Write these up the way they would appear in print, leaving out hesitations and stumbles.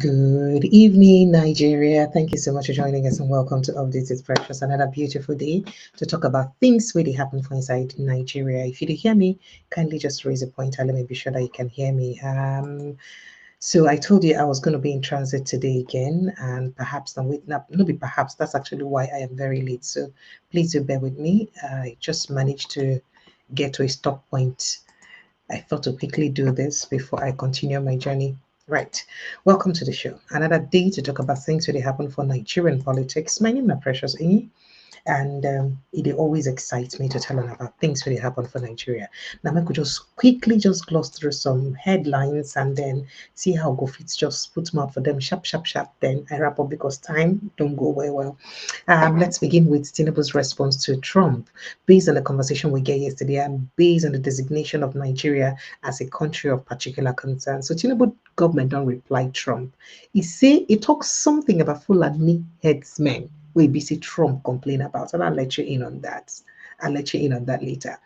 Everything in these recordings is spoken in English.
Good evening, Nigeria. Thank you so much for joining us and welcome to Updated Precious. Another beautiful day to talk about things really happen for inside Nigeria. If you do hear me, kindly just raise a pointer. Let me be sure that you can hear me. So I told you I was going to be in transit today again, and perhaps perhaps that's actually why I am very late. So please do bear with me. I just managed to get to a stop point. I thought to quickly do this before I continue my journey. Right. Welcome to the show. Another day to talk about things really happen for Nigerian politics. My name is Precious E, and it always excites me to tell them about things really happen for Nigeria. Now, I could just quickly just gloss through some headlines and then see how go fits just put them up for them sharp, sharp, sharp. Then I wrap up because time don't go very well. Let's begin with Tinubu's response to Trump, based on the conversation we get yesterday and based on the designation of Nigeria as a country of particular concern. So Tinubu government don't reply Trump. He talks something about Fulani herdsmen. Where BC Trump complain about, and I'll let you in on that. I'll let you in on that later.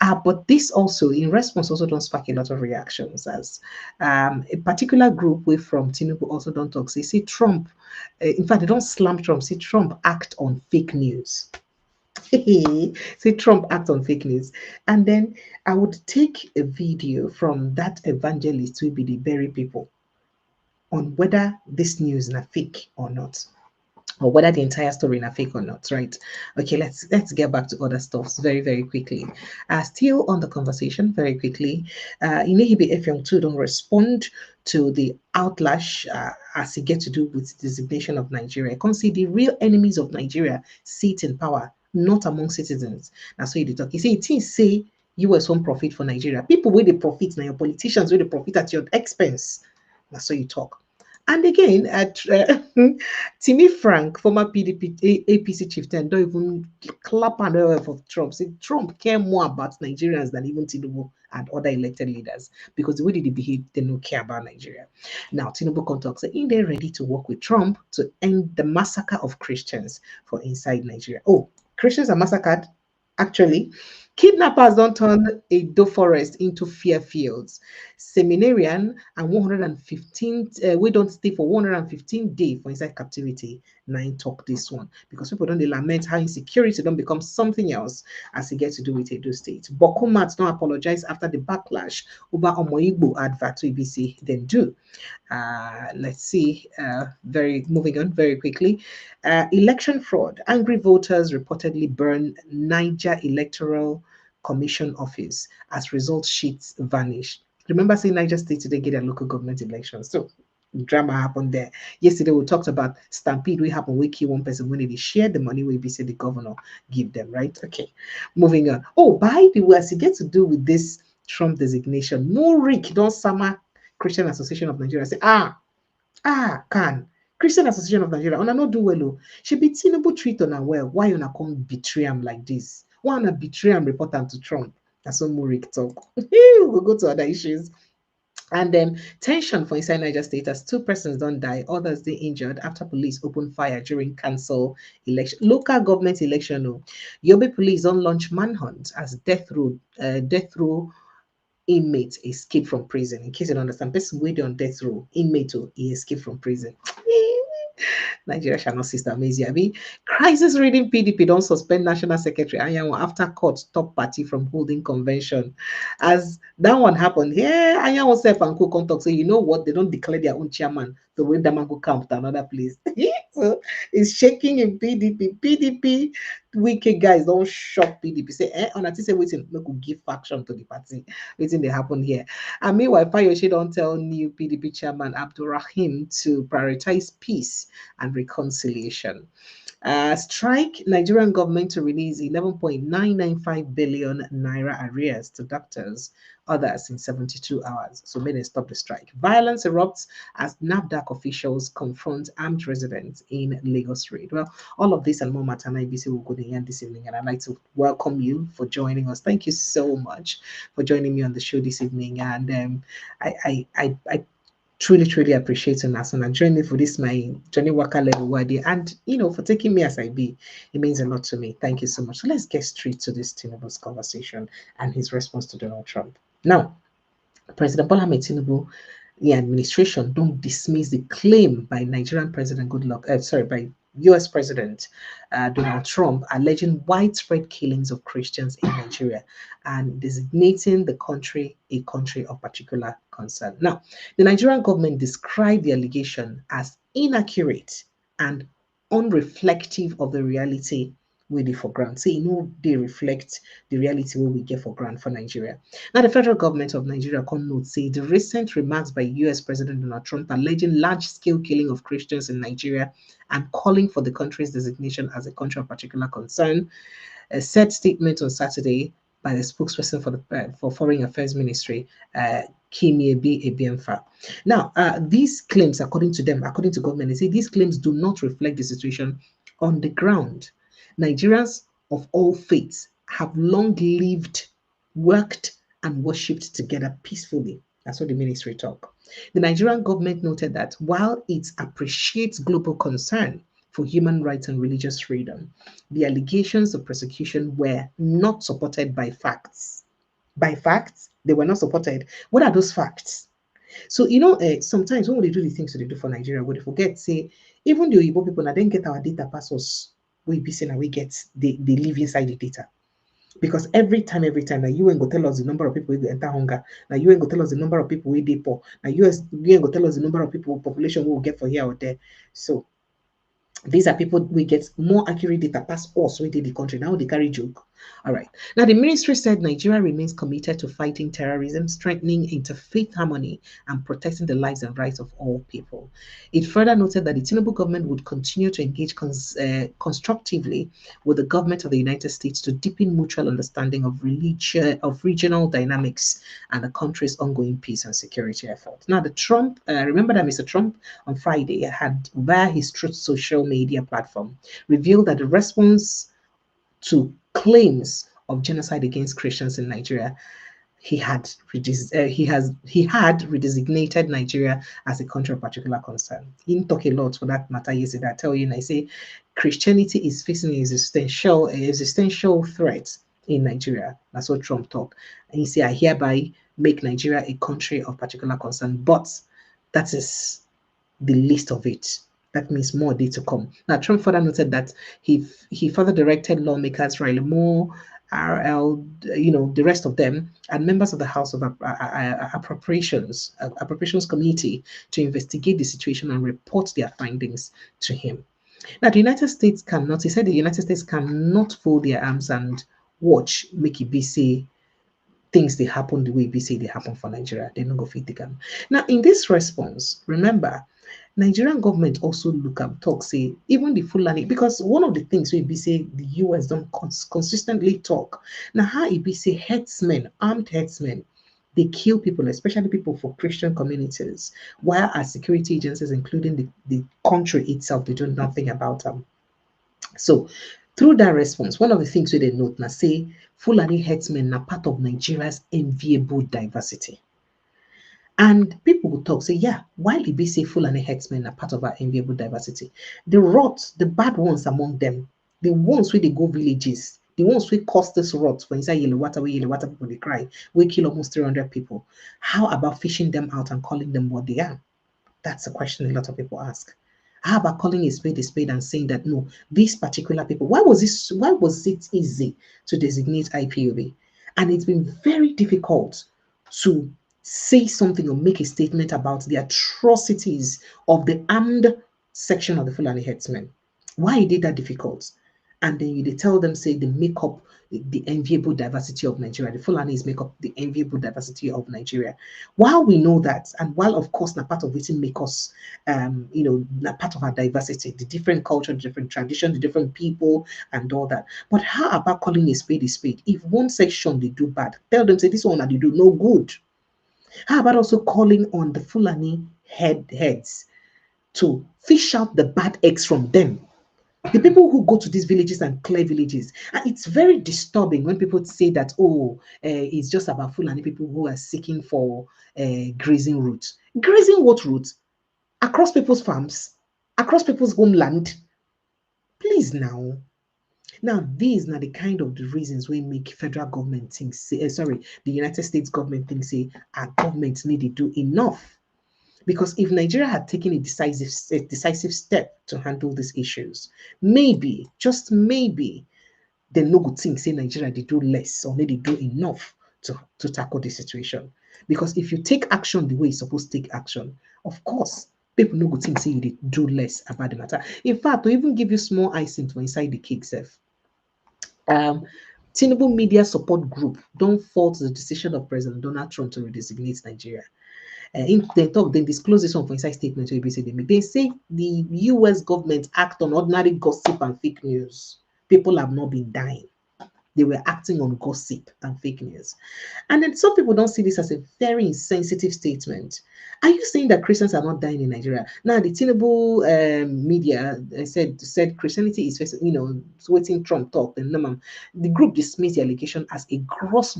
But this also, in response, also don't spark a lot of reactions as a particular group way from Tinubu also don't talk. So you see Trump, in fact, they don't slam Trump. See Trump act on fake news. See Trump act on fake news. And then I would take a video from that evangelist who be the berry people on whether this news is fake or not, or whether the entire story is fake or not, right? Okay, let's get back to other stuffs very, very quickly. Still on the conversation, very quickly, Inehibi Efyong too don't respond to the outlash as it get to do with the designation of Nigeria. I can't see the real enemies of Nigeria sit in power, not among citizens. That's what you talk. You say US won't profit for Nigeria. People where they profit now, your politicians where they profit at your expense. That's what you talk. And again, Timmy Frank, former PDP APC chieftain, don't even clap on the for Trump. Say Trump care more about Nigerians than even Tinubu and other elected leaders because the way they behave, they don't care about Nigeria. Now, Tinubu contacts say they're ready to work with Trump to end the massacre of Christians for inside Nigeria. Oh, Christians are massacred. Actually, kidnappers don't turn a doe forest into fear fields. Seminarian and 115, we don't stay for 115 days for inside captivity. Nine talk this one because people don't lament how insecurity don't become something else as it gets to do with Edo State. Bokomat don't apologize after the backlash over Omoigbo advert to EBC. Then do. Let's see. Very moving on very quickly. Election fraud. Angry voters reportedly burn Niger Electoral Commission office as result sheets vanish. Remember, saying Niger State today get a local government election. So drama happened there. Yesterday we talked about stampede. We happened. We kill one person when they share the money. We be say the governor give them, right? Okay, moving on. Oh, by the way, as it gets to do with this Trump designation, Murik don't summer Christian Association of Nigeria say can Christian Association of Nigeria una no do well o. She be Tinubu treat una well. Why una come betray am like this? Why una betray am report am to Trump? That's what Murik talk. We'll go to other issues. And tension for inside Niger State as two persons don't die, others they injured after police opened fire during cancel election, local government election. Oh, Yobe police don't launch manhunt as death row inmate escape from prison. In case you don't understand, person waiting on death row, inmate he escaped from prison. Nigeria shall not sister amazing. I mean, crisis reading PDP don't suspend National Secretary Anyanwu after court top party from holding convention. As that one happened, yeah, Anyanwu self and co contact say, you know what, they don't declare their own chairman to bring them and go camp to another place. So it's shaking in PDP. PDP wicked guys don't shock PDP. Say, on say waiting, no could give faction to the party. Waiting they happen here. And meanwhile, Fayoshe don't tell new PDP chairman Abdurrahim to prioritize peace and reconciliation. Strike Nigerian government to release 11.995 billion naira arrears to doctors, others in 72 hours. So may they stop the strike. Violence erupts as NAFDAC officials confront armed residents in Lagos raid. Well, all of this and more matter na IBC will go in this evening, and I'd like to welcome you for joining us. Thank you so much for joining me on the show this evening, and I truly appreciate you, Nason, and join me for this my Johnny Walker level wadi, and for taking me as I be. It means a lot to me. Thank you so much. So let's get straight to this Tinubu's conversation and his response to Donald Trump. Now, President Bola Tinubu the administration don't dismiss the claim by Nigerian President by US President Donald Trump alleging widespread killings of Christians in Nigeria and designating the country a country of particular concern. Now, the Nigerian government described the allegation as inaccurate and unreflective of the reality we dey for ground. Say, they reflect the reality where we get for ground for Nigeria. Now, the federal government of Nigeria come note say the recent remarks by US President Donald Trump alleging large-scale killing of Christians in Nigeria and calling for the country's designation as a country of particular concern. A said statement on Saturday by the spokesperson for Foreign Affairs Ministry, Kimiebi Ebiemfa. Now, these claims, according to them, according to government, they say these claims do not reflect the situation on the ground. Nigerians of all faiths have long lived, worked, and worshipped together peacefully. That's what the ministry talk. The Nigerian government noted that while it appreciates global concern for human rights and religious freedom, the allegations of persecution were not supported by facts. By facts, they were not supported. What are those facts? So, sometimes when we do the things they do for Nigeria, we forget, say, even the Igbo people, now then get our data pass us, we be saying, we get, they live inside the data. Because every time, now you ain't go tell us the number of people who enter hunger. Now you ain't go tell us the number of people who they poor. Now you ain't go tell us the number of people, population we will get for here or there. So these are people we get more accurate data past us within the country. Now they carry joke. All right. Now the ministry said Nigeria remains committed to fighting terrorism, strengthening interfaith harmony, and protecting the lives and rights of all people. It further noted that the Tinubu government would continue to engage constructively with the government of the United States to deepen mutual understanding of regional dynamics and the country's ongoing peace and security efforts. Now, the Trump, remember that Mr. Trump on Friday had, via his Truth social media platform, revealed that the response to claims of genocide against Christians in Nigeria, he had redesignated Nigeria as a country of particular concern. He didn't talk a lot for that matter yesterday. I tell you, and I say Christianity is facing an existential threat in Nigeria. That's what Trump talked. And he said, I hereby make Nigeria a country of particular concern. But that is the least of it. That means more day to come. Now, Trump further noted that he further directed lawmakers, Riley Moore, RL, the rest of them, and members of the House of Appropriations Committee to investigate the situation and report their findings to him. Now, he said the United States cannot fold their arms and watch make it be say things they happen the way we say they happen for Nigeria. They don't go fit them. Now, in this response, remember, Nigerian government also look up, talk, say, even the Fulani, because one of the things we be say the US don't consistently talk. Now, how it be say herdsmen, armed herdsmen, they kill people, especially people for Christian communities, while our security agencies, including the country itself, they do nothing about them. So, through that response, one of the things we they note now say Fulani herdsmen are part of Nigeria's enviable diversity. And people will talk, say, yeah, while it be say Fulani herdsmen are part of our enviable diversity, the rot, the bad ones among them, the ones where they go villages, the ones who cause this rot for inside yellow water, where yellow water people they cry, we kill almost 300 people. How about fishing them out and calling them what they are? That's a question a lot of people ask. How about calling a spade and saying that no, these particular people, why was it easy to designate IPOB? And it's been very difficult to say something or make a statement about the atrocities of the armed section of the Fulani herdsmen. Why is it that difficult? And then you tell them, say, they make up the enviable diversity of Nigeria. The Fulanis make up the enviable diversity of Nigeria. While we know that, and while of course, na part of it make us, na part of our diversity, the different culture, the different tradition, the different people, and all that. But how about calling a spade a spade? If one section they do bad, tell them, say, this one that they do no good. How about also calling on the Fulani heads to fish out the bad eggs from them? The people who go to these villages and clear villages, and it's very disturbing when people say that, it's just about Fulani people who are seeking for grazing routes. Grazing what routes? Across people's farms, across people's homeland. Please now. Now, these are the kind of the reasons we make federal government think, the United States government think, say, our government need to do enough. Because if Nigeria had taken a decisive step to handle these issues, maybe, just maybe, then no good thing say Nigeria they do less or maybe they do enough to tackle the situation. Because if you take action the way you're supposed to take action, of course, people no good thing say you do less about the matter. In fact, to even give you small icing for inside the cake self, um, Tinubu Media Support Group don't fault the decision of President Donald Trump to redesignate Nigeria. In they talk, they disclose this one for inside statement wey say they make. They say the US government act on ordinary gossip and fake news. People have not been dying. They were acting on gossip and fake news. And then some people don't see this as a very insensitive statement. Are you saying that Christians are not dying in Nigeria? Now, the Tinubu media said Christianity is, waiting Trump talk. And the group dismissed the allegation as a gross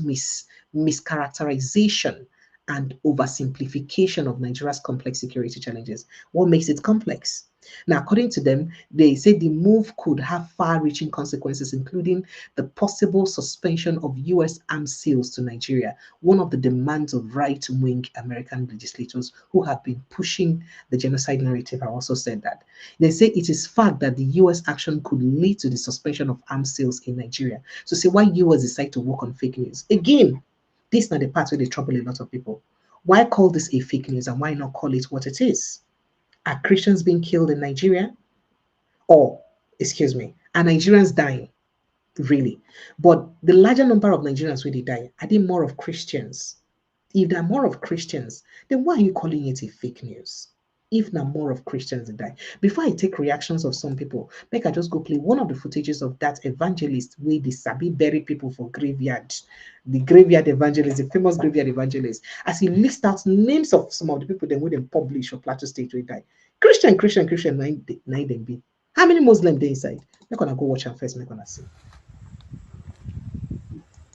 mischaracterization and oversimplification of Nigeria's complex security challenges. What makes it complex? Now, according to them, they say the move could have far-reaching consequences, including the possible suspension of U.S. arms sales to Nigeria, one of the demands of right-wing American legislators who have been pushing the genocide narrative have also said that. They say it is fact that the U.S. action could lead to the suspension of arms sales in Nigeria. So say why U.S. decide to work on fake news? Again, this is not the part where they trouble a lot of people. Why call this a fake news and why not call it what it is? Are Christians being killed in Nigeria? Or, excuse me, are Nigerians dying? Really? But the larger number of Nigerians really die, are they more of Christians? If there are more of Christians, then why are you calling it a fake news? If not more of Christians that die. Before I take reactions of some people, make I just go play one of the footages of that evangelist where the sabi bury people for graveyard. The graveyard evangelist, the famous graveyard evangelist, as he lists out names of some of the people that wouldn't publish for Plateau State will die. Christian, nine them be. How many Muslims they inside? We're gonna go watch them first, we're gonna see.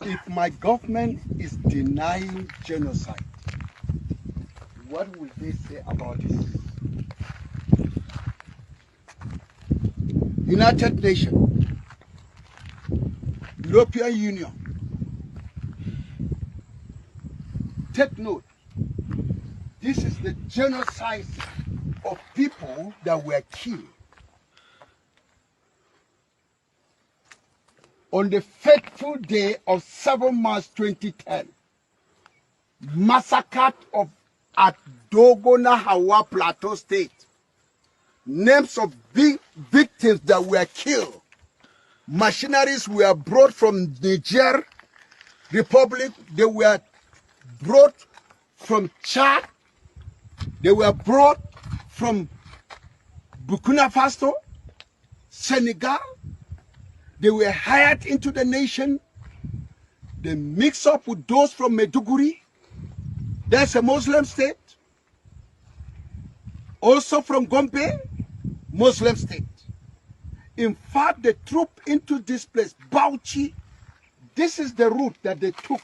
If my government is denying genocide, what will they say about it? United Nations, European Union, take note. This is the genocide of people that were killed on the fateful day of 7 March 2010. Massacre of at Dogona Hawa Plateau State. Names of big victims that were killed. Machineries were brought from Niger Republic. They were brought from Chad. They were brought from Burkina Faso, Senegal. They were hired into the nation. They mix up with those from Maiduguri. That's a Muslim state. Also from Gombe, Muslim state. In fact, they troop into this place, Bauchi. This is the route that they took.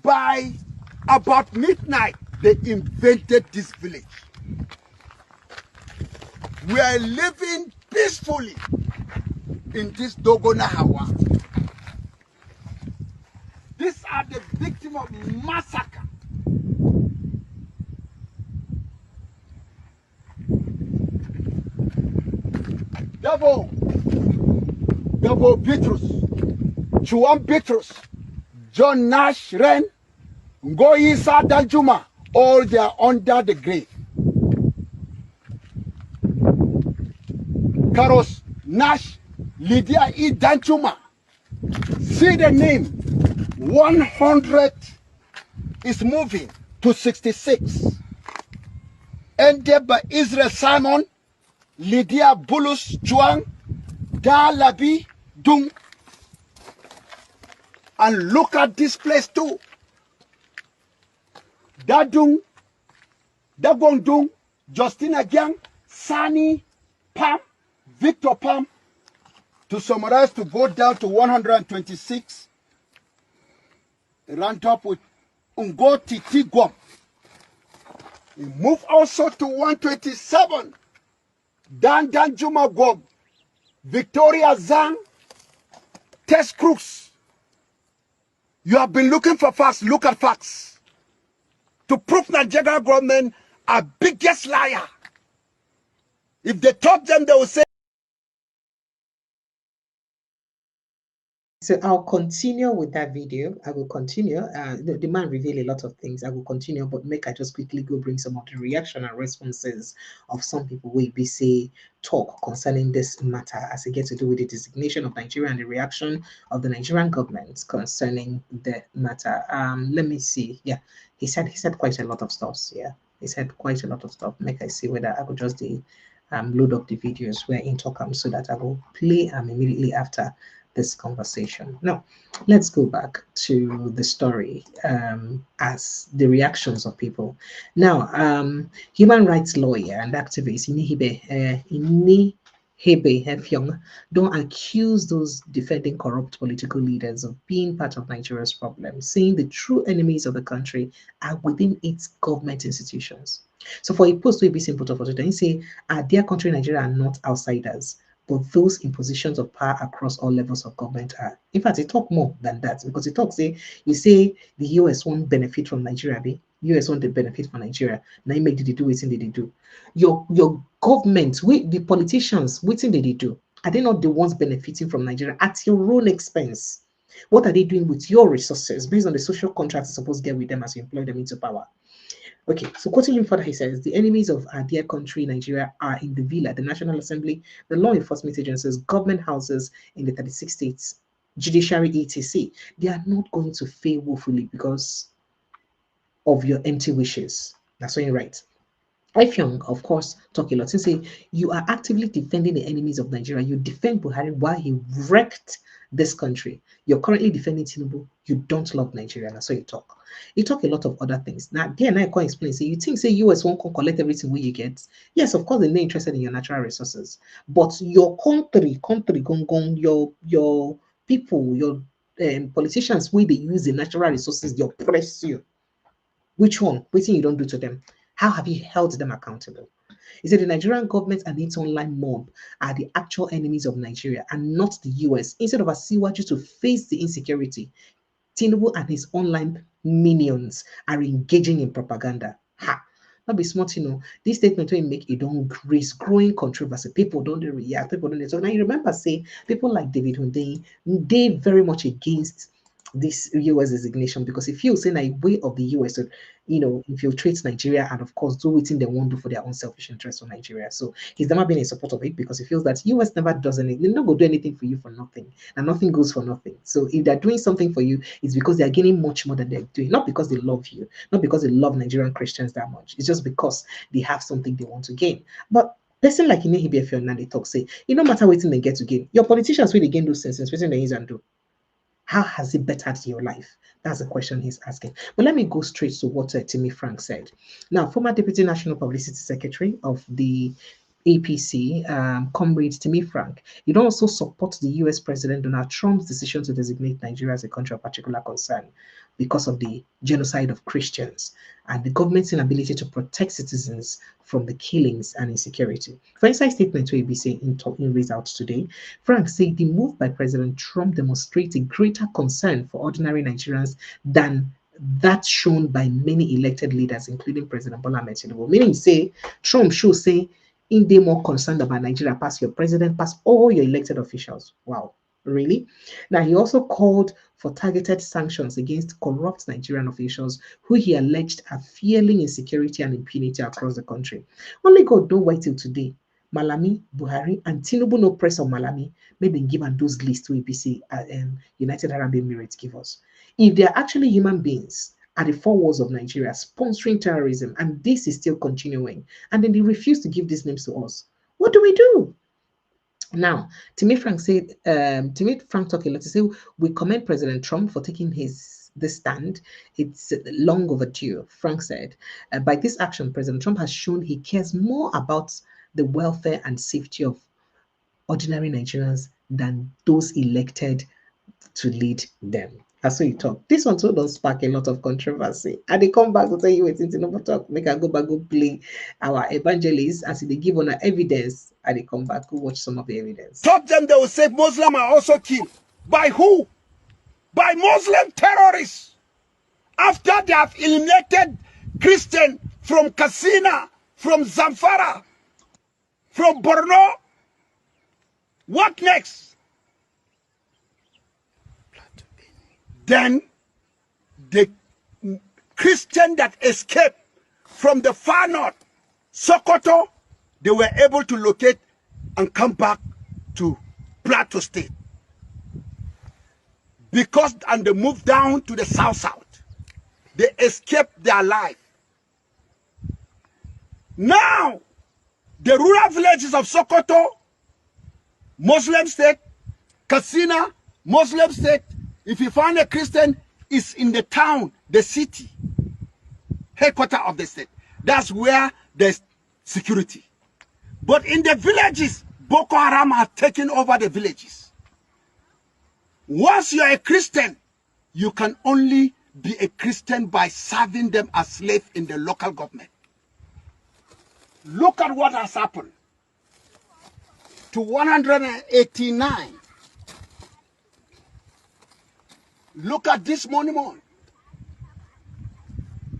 By about midnight, they invaded this village. We are living peacefully in this Dogona Hawa. These are the victims of massacre. Davo Bitrus, Chuan Bitrus, John Nash Ren, Ngoyisa Danjuma, all they are under the grave. Karos Nash, Lydia E. Danjuma. See the name, 100 is moving to 66. Ended by Israel Simon, Lydia Bulus Chuang, Da Labi Dung. And look at this place too. Da Dung, Da Gong Dung, Justina Gyang, Sani Pam, Victor Pam. To summarize, to go down to 126, round up with Ungoti Tigwam. We move also to 127, Dan Juma Gwam, Victoria Zhang, Tess Crooks. You have been looking for facts, look at facts. to prove Nigerian government are biggest liar. If they talk them, they will say. So I'll continue with that video. I will continue. The man revealed a lot of things. I will continue, but make I just quickly go bring some of the reaction and responses of some people will be say talk concerning this matter as it gets to do with the designation of Nigeria and the reaction of the Nigerian government concerning the matter. Let me see. Yeah, he said quite a lot of stuff. Yeah, he said quite a lot of stuff. Make I see whether I could just load up the videos where in talk so that I will play immediately after this conversation. Now, let's go back to the story as the reactions of people. Now, human rights lawyer and activist Inihebe Hefyong don't accuse those defending corrupt political leaders of being part of Nigeria's problem, saying the true enemies of the country are within its government institutions. So for a post to be simple for today, he say, dear country Nigeria are not outsiders, but those in positions of power across all levels of government are. In fact, it talk more than that because it talks say you say the US won't benefit from Nigeria, be US won't benefit from Nigeria. Now you make did they do what did they do? Your government, the politicians, what did they do? Are they not the ones benefiting from Nigeria at your own expense? What are they doing with your resources based on the social contracts you're supposed to get with them as you employ them into power? Okay, so quoting him further, he says, the enemies of our dear country, Nigeria, are in the Villa, the National Assembly, the law enforcement agencies, government houses in the 36 states, judiciary, etc. They are not going to fail woefully because of your empty wishes. That's what you write. Effiong, of course, talk a lot. He say, you are actively defending the enemies of Nigeria. You defend Buhari while he wrecked this country. You're currently defending Tinubu. You don't love Nigeria. That's how you talk. You talk a lot of other things. Now, there I can explain. Say, you think, say, US won't collect everything where you get. Yes, of course, they're not interested in your natural resources. But your country, your people, your politicians, where they use the natural resources, they oppress you. Which one? Which thing you don't do to them? How have you held them accountable? He said the Nigerian government and its online mob are the actual enemies of Nigeria and not the US. Instead of Asiwaju to face the insecurity, Tinubu and his online minions are engaging in propaganda. Ha! Not be smart, This statement will make it don't raise growing controversy. People don't react. People don't. So now you remember, say people like David Hundeyin, they very much against this US designation because he feels saying a way of the US to, infiltrate Nigeria and of course do what they want to do for their own selfish interests on Nigeria. So he's never been in support of it because he feels that US never does anything. They don't go do anything for you for nothing, and nothing goes for nothing. So if they're doing something for you, it's because they're getting much more than they're doing, not because they love you, not because they love Nigerian Christians that much. It's just because they have something they want to gain. But person like Inehibia now they talk say, it no matter what they get to gain. Your politicians will gain those senses, what they use and do. How has it bettered your life? That's the question he's asking. But let me go straight to what Timmy Frank said. Now, former Deputy National Publicity Secretary of the APC, comrade Timmy Frank, he also supports the US President Donald Trump's decision to designate Nigeria as a country of particular concern because of the genocide of Christians and the government's inability to protect citizens from the killings and insecurity. For inside statement to ABC in results today, Frank said the move by President Trump demonstrates a greater concern for ordinary Nigerians than that shown by many elected leaders, including President Bola Tinubu. Meaning, say Trump should say in they more concerned about Nigeria past your president, past all your elected officials. Wow, really? Now he also called for targeted sanctions against corrupt Nigerian officials who he alleged are fueling insecurity and impunity across the country. Only God don't wait till today. Malami, Buhari, and Tinubu no press on Malami, maybe give and those lists we BC United Arab Emirates give us. If they are actually human beings at the four walls of Nigeria sponsoring terrorism, and this is still continuing, and then they refuse to give these names to us, what do we do? Now, Timmy Frank said, Timmy Frank talked a lot to say, we commend President Trump for taking this stand. It's long overdue, Frank said. By this action, President Trump has shown he cares more about the welfare and safety of ordinary Nigerians than those elected to lead them. That's what you talk. This one too does spark a lot of controversy. And they come back to tell you it's no talk. Make I go back, go play our evangelists as they give on evidence and they come back, go watch some of the evidence. Talk them, they will say Muslims are also killed. By who? By Muslim terrorists. After they have eliminated Christian from Katsina, from Zamfara, from Borno. What next? Then the Christian that escaped from the far north, Sokoto, they were able to locate and come back to Plateau State. Because, and they moved down to the south. They escaped their life. Now, the rural villages of Sokoto, Muslim state, Katsina, Muslim state, if you find a Christian, is in the town, the city, headquarters of the state. That's where there's security. But in the villages, Boko Haram have taken over the villages. Once you're a Christian, you can only be a Christian by serving them as slaves in the local government. Look at what has happened to 189. Look at this monument.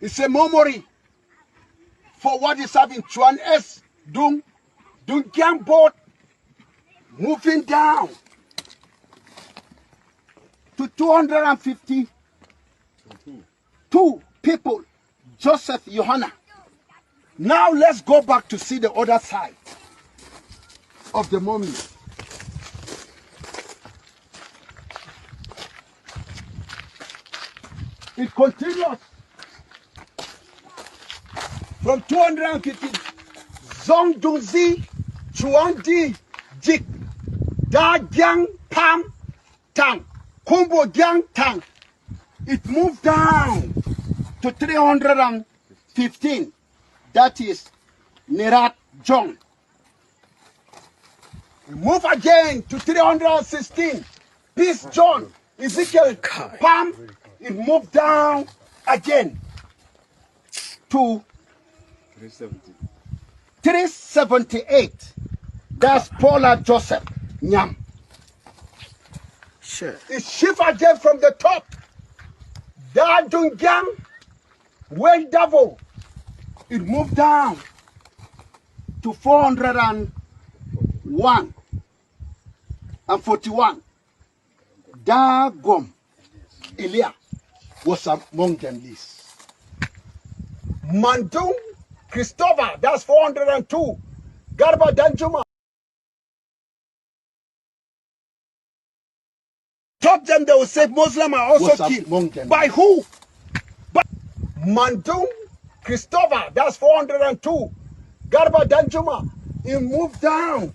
It's a memory for what is happening. Chuan S. Dung Gang boat moving down to 252 people. Joseph Johanna. Now let's go back to see the other side of the monument. It continues from 250. Zongdunzi, Chuandi, Jik, Da Gang Pam Tang, Kumbo Gang Tang. It moved down to 315. That is Nerat John. We move again to 316. Peace John, Ezekiel Pam. It moved down again to 378. That's Paula Joseph Nyam. Sure. It shift again from the top. Dadungyang, Weldavo. It moved down to 401 and 41. Dagom Elia was among them list. Mandung Christopher, that's 402. Garba Danjuma. Taught them they will say Muslims are also killed. By who? By Mandung Christopher, that's 402. Garba Danjuma. He moved down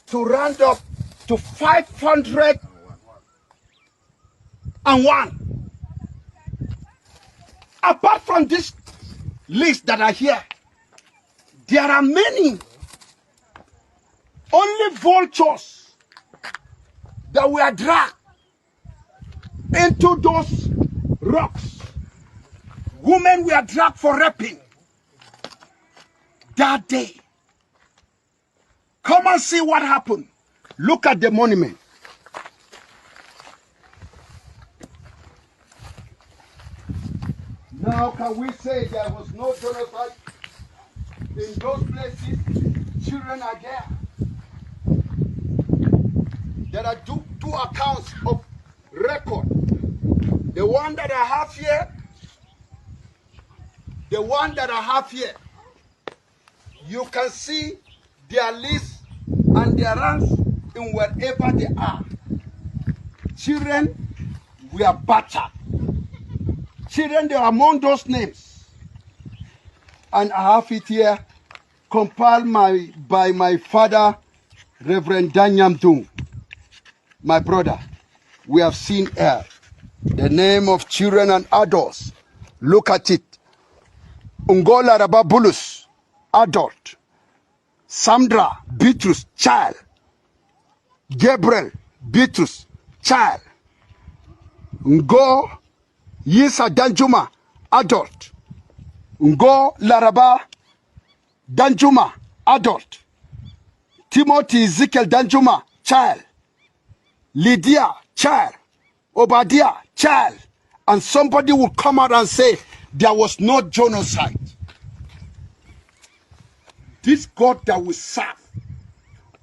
to round up to 501. Apart from this list that are here, there are many. Only vultures that were dragged into those rocks. Women were dragged for raping that day. Come and see what happened. Look at the monument. Now can we say there was no genocide in those places? Children are there. There are two accounts of record. The one that I have here, the one that I have here. You can see their list and their ranks in wherever they are. Children were battered. Children, they are among those names. And I have it here, compiled by my father, Reverend Danyam Dung, my brother. We have seen here the name of children and adults. Look at it. Ungola Rababulus, adult. Sandra Bitrus, child. Gabriel Bitrus, child. Ngo Yisa Danjuma, adult. Ngo Laraba Danjuma, adult. Timothy Ezekiel Danjuma, child. Lydia, child. Obadiah, child. And somebody will come out and say there was no genocide. this God that we serve,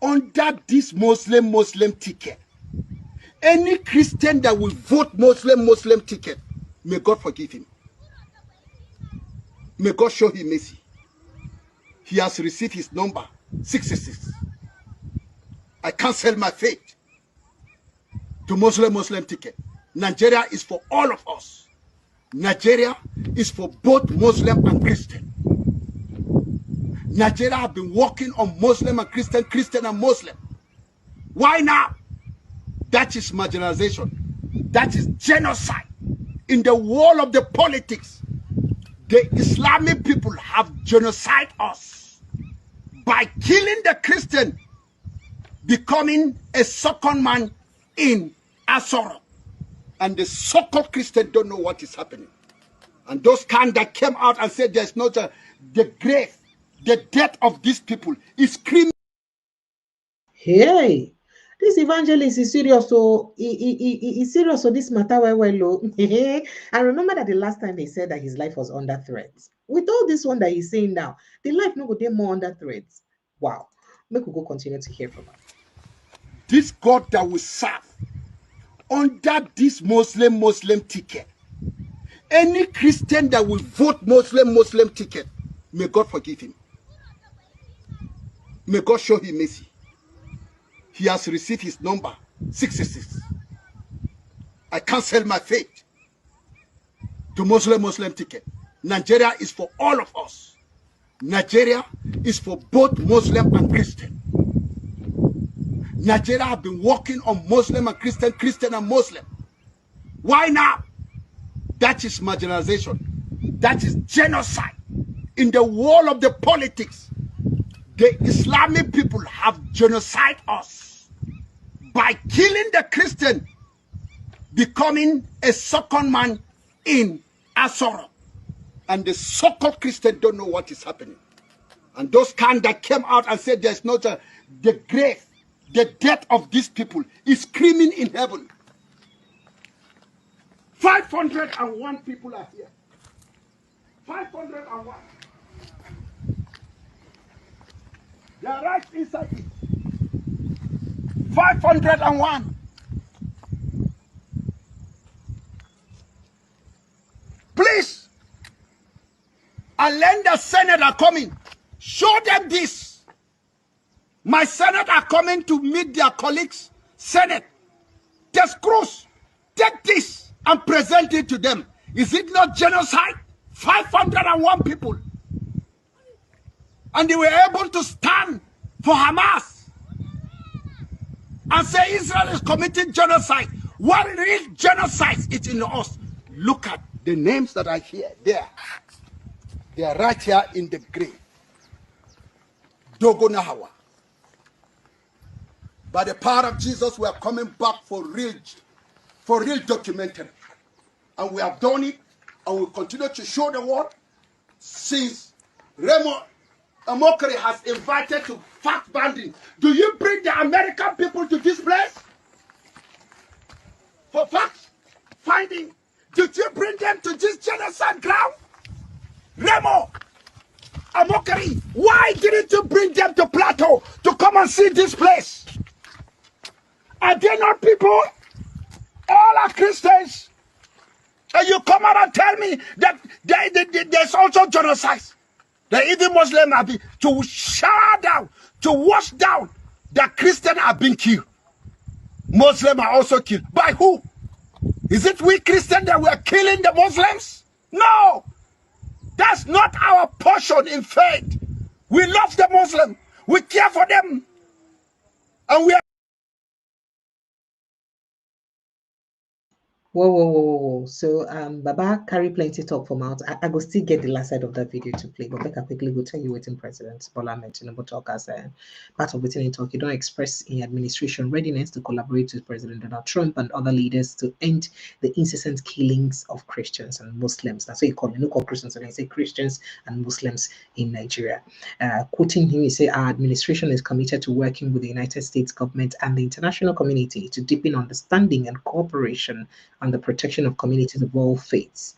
under this Muslim ticket, any Christian that will vote Muslim ticket, may God forgive him. May God show him mercy. He has received his number, 66. I cancel my faith to Muslim ticket. Nigeria is for all of us. Nigeria is for both Muslim and Christian. Nigeria have been working on Muslim and Christian, Christian and Muslim. Why now? That is marginalization. That is genocide. In the world of the politics, the Islamic people have genocide us by killing the Christian, becoming a second man in Asoro. And the so-called Christian don't know what is happening. And those kind that came out and said there's not the grave, the death of these people is screaming. Hey, this evangelist is serious. So he's serious. So this matter well low. I remember that the last time they said that his life was under threat. With all this one that he's saying now, the life no go dey more under threat. Wow. Make we go continue to hear from him. This God that we serve, under this Muslim ticket, any Christian that will vote Muslim ticket, may God forgive him. May God show him mercy. He has received his number, 66. I cancel my faith to Muslim ticket. Nigeria is for all of us. Nigeria is for both Muslim and Christian. Nigeria have been working on Muslim and Christian, Christian and Muslim. Why now? That is marginalization. That is genocide. In the world of the politics, the Islamic people have genocide us by killing the Christian, becoming a second man in Asoro. And the so-called Christian don't know what is happening. And those kind that came out and said there's not the grave, the death of these people is screaming in heaven. 501 people are here. 501. They are right inside it. 501. Please, and then the Senate are coming. Show them this. My Senate are coming to meet their colleagues. Senate, the screws, take this and present it to them. Is it not genocide? 501 people. And they were able to stand for Hamas and say Israel is committing genocide. What real genocide is in us? Look at the names that are here, there. They are right here in the grave. Dogo Nahawa. By the power of Jesus, we are coming back for real documentary. And we have done it, and we continue to show the world since Remo Amokri has invited to fact-finding. Do you bring the American people to this place for fact-finding? Did you bring them to this genocide ground? Remo Amokri, why didn't you bring them to Plateau to come and see this place? Are they not people? All are Christians. And you come out and tell me that there's also genocide. The even Muslims have been to shower down, to wash down that Christians have been killed. Muslims are also killed. By who? Is it we Christians that were killing the Muslims? No. That's not our portion in faith. We love the Muslim. We care for them. And we are. Whoa. So Baba carry plenty talk from out. I go still get the last side of that video to play, but make I quickly go tell you what in President Bola Tinubu talk as part of within talk. You don't express in administration readiness to collaborate with President Donald Trump and other leaders to end the incessant killings of Christians and Muslims. That's what you call it. You call Christians, and I say Christians and Muslims in Nigeria. Quoting him, he say our administration is committed to working with the United States government and the international community to deepen understanding and cooperation on the protection of communities of all faiths.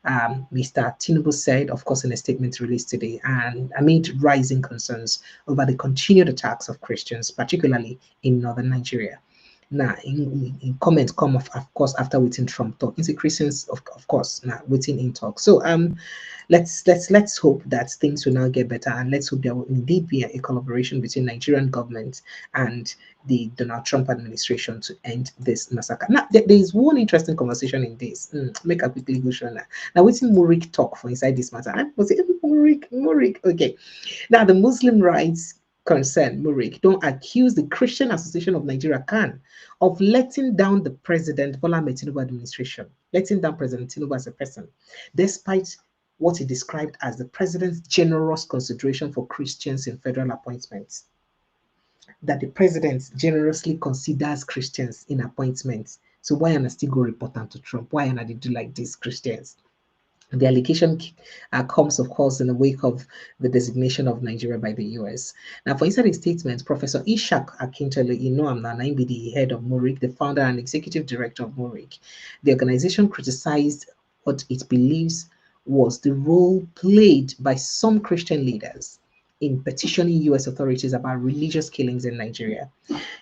Mr. Tinubu said, of course, in a statement released today, and amid rising concerns over the continued attacks of Christians, particularly in northern Nigeria. Now, in comments come of course after waiting Trump talk. It's Christians, of course, now waiting in talk. So let's hope that things will now get better, and let's hope there will indeed be a collaboration between Nigerian government and the Donald Trump administration to end this massacre. Now, there is one interesting conversation in this. Make a quickly go show now. Now, waiting Murik talk for inside this matter. Was it Murik? Okay. Now, the Muslim rights concern, Murik, don't accuse the Christian Association of Nigeria, CAN, of letting down the President Bola Tinubu administration, letting down President Tinubu as a person, despite what he described as the president's generous consideration for Christians in federal appointments. That the president generously considers Christians in appointments. So why am I still go report them to Trump? Why am I do like these Christians? The allegation comes, of course, in the wake of the designation of Nigeria by the US. Now, for inside a statement, Professor Ishak Akintele Inoamna be the head of MORIC, the founder and executive director of MORIC. The organization criticized what it believes was the role played by some Christian leaders in petitioning US authorities about religious killings in Nigeria.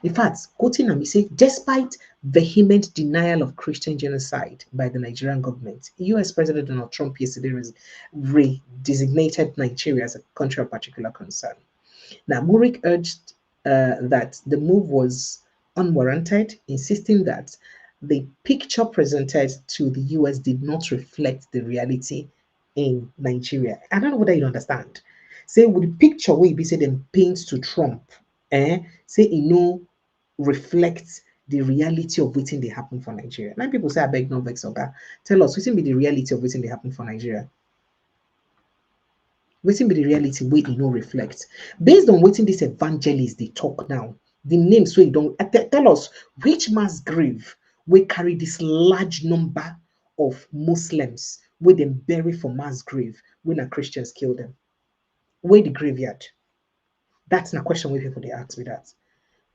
In fact, quoting him, he said, despite vehement denial of Christian genocide by the Nigerian government, US President Donald Trump yesterday designated Nigeria as a country of particular concern. Now, Murik urged that the move was unwarranted, insisting that the picture presented to the US did not reflect the reality in Nigeria. I don't know whether you understand. Say with the picture where be say them paint to Trump, say reflect the reality of waiting they happen for Nigeria. Now people say I beg no vex oga. Tell us what be the reality of waiting they happen for Nigeria. Waiting be the reality where reflect. Based on waiting this evangelist they talk now, the names where you don't tell us which mass grave will carry this large number of Muslims where them bury for mass grave when a Christians kill them. Where the graveyard? That's not a question where people they ask me that.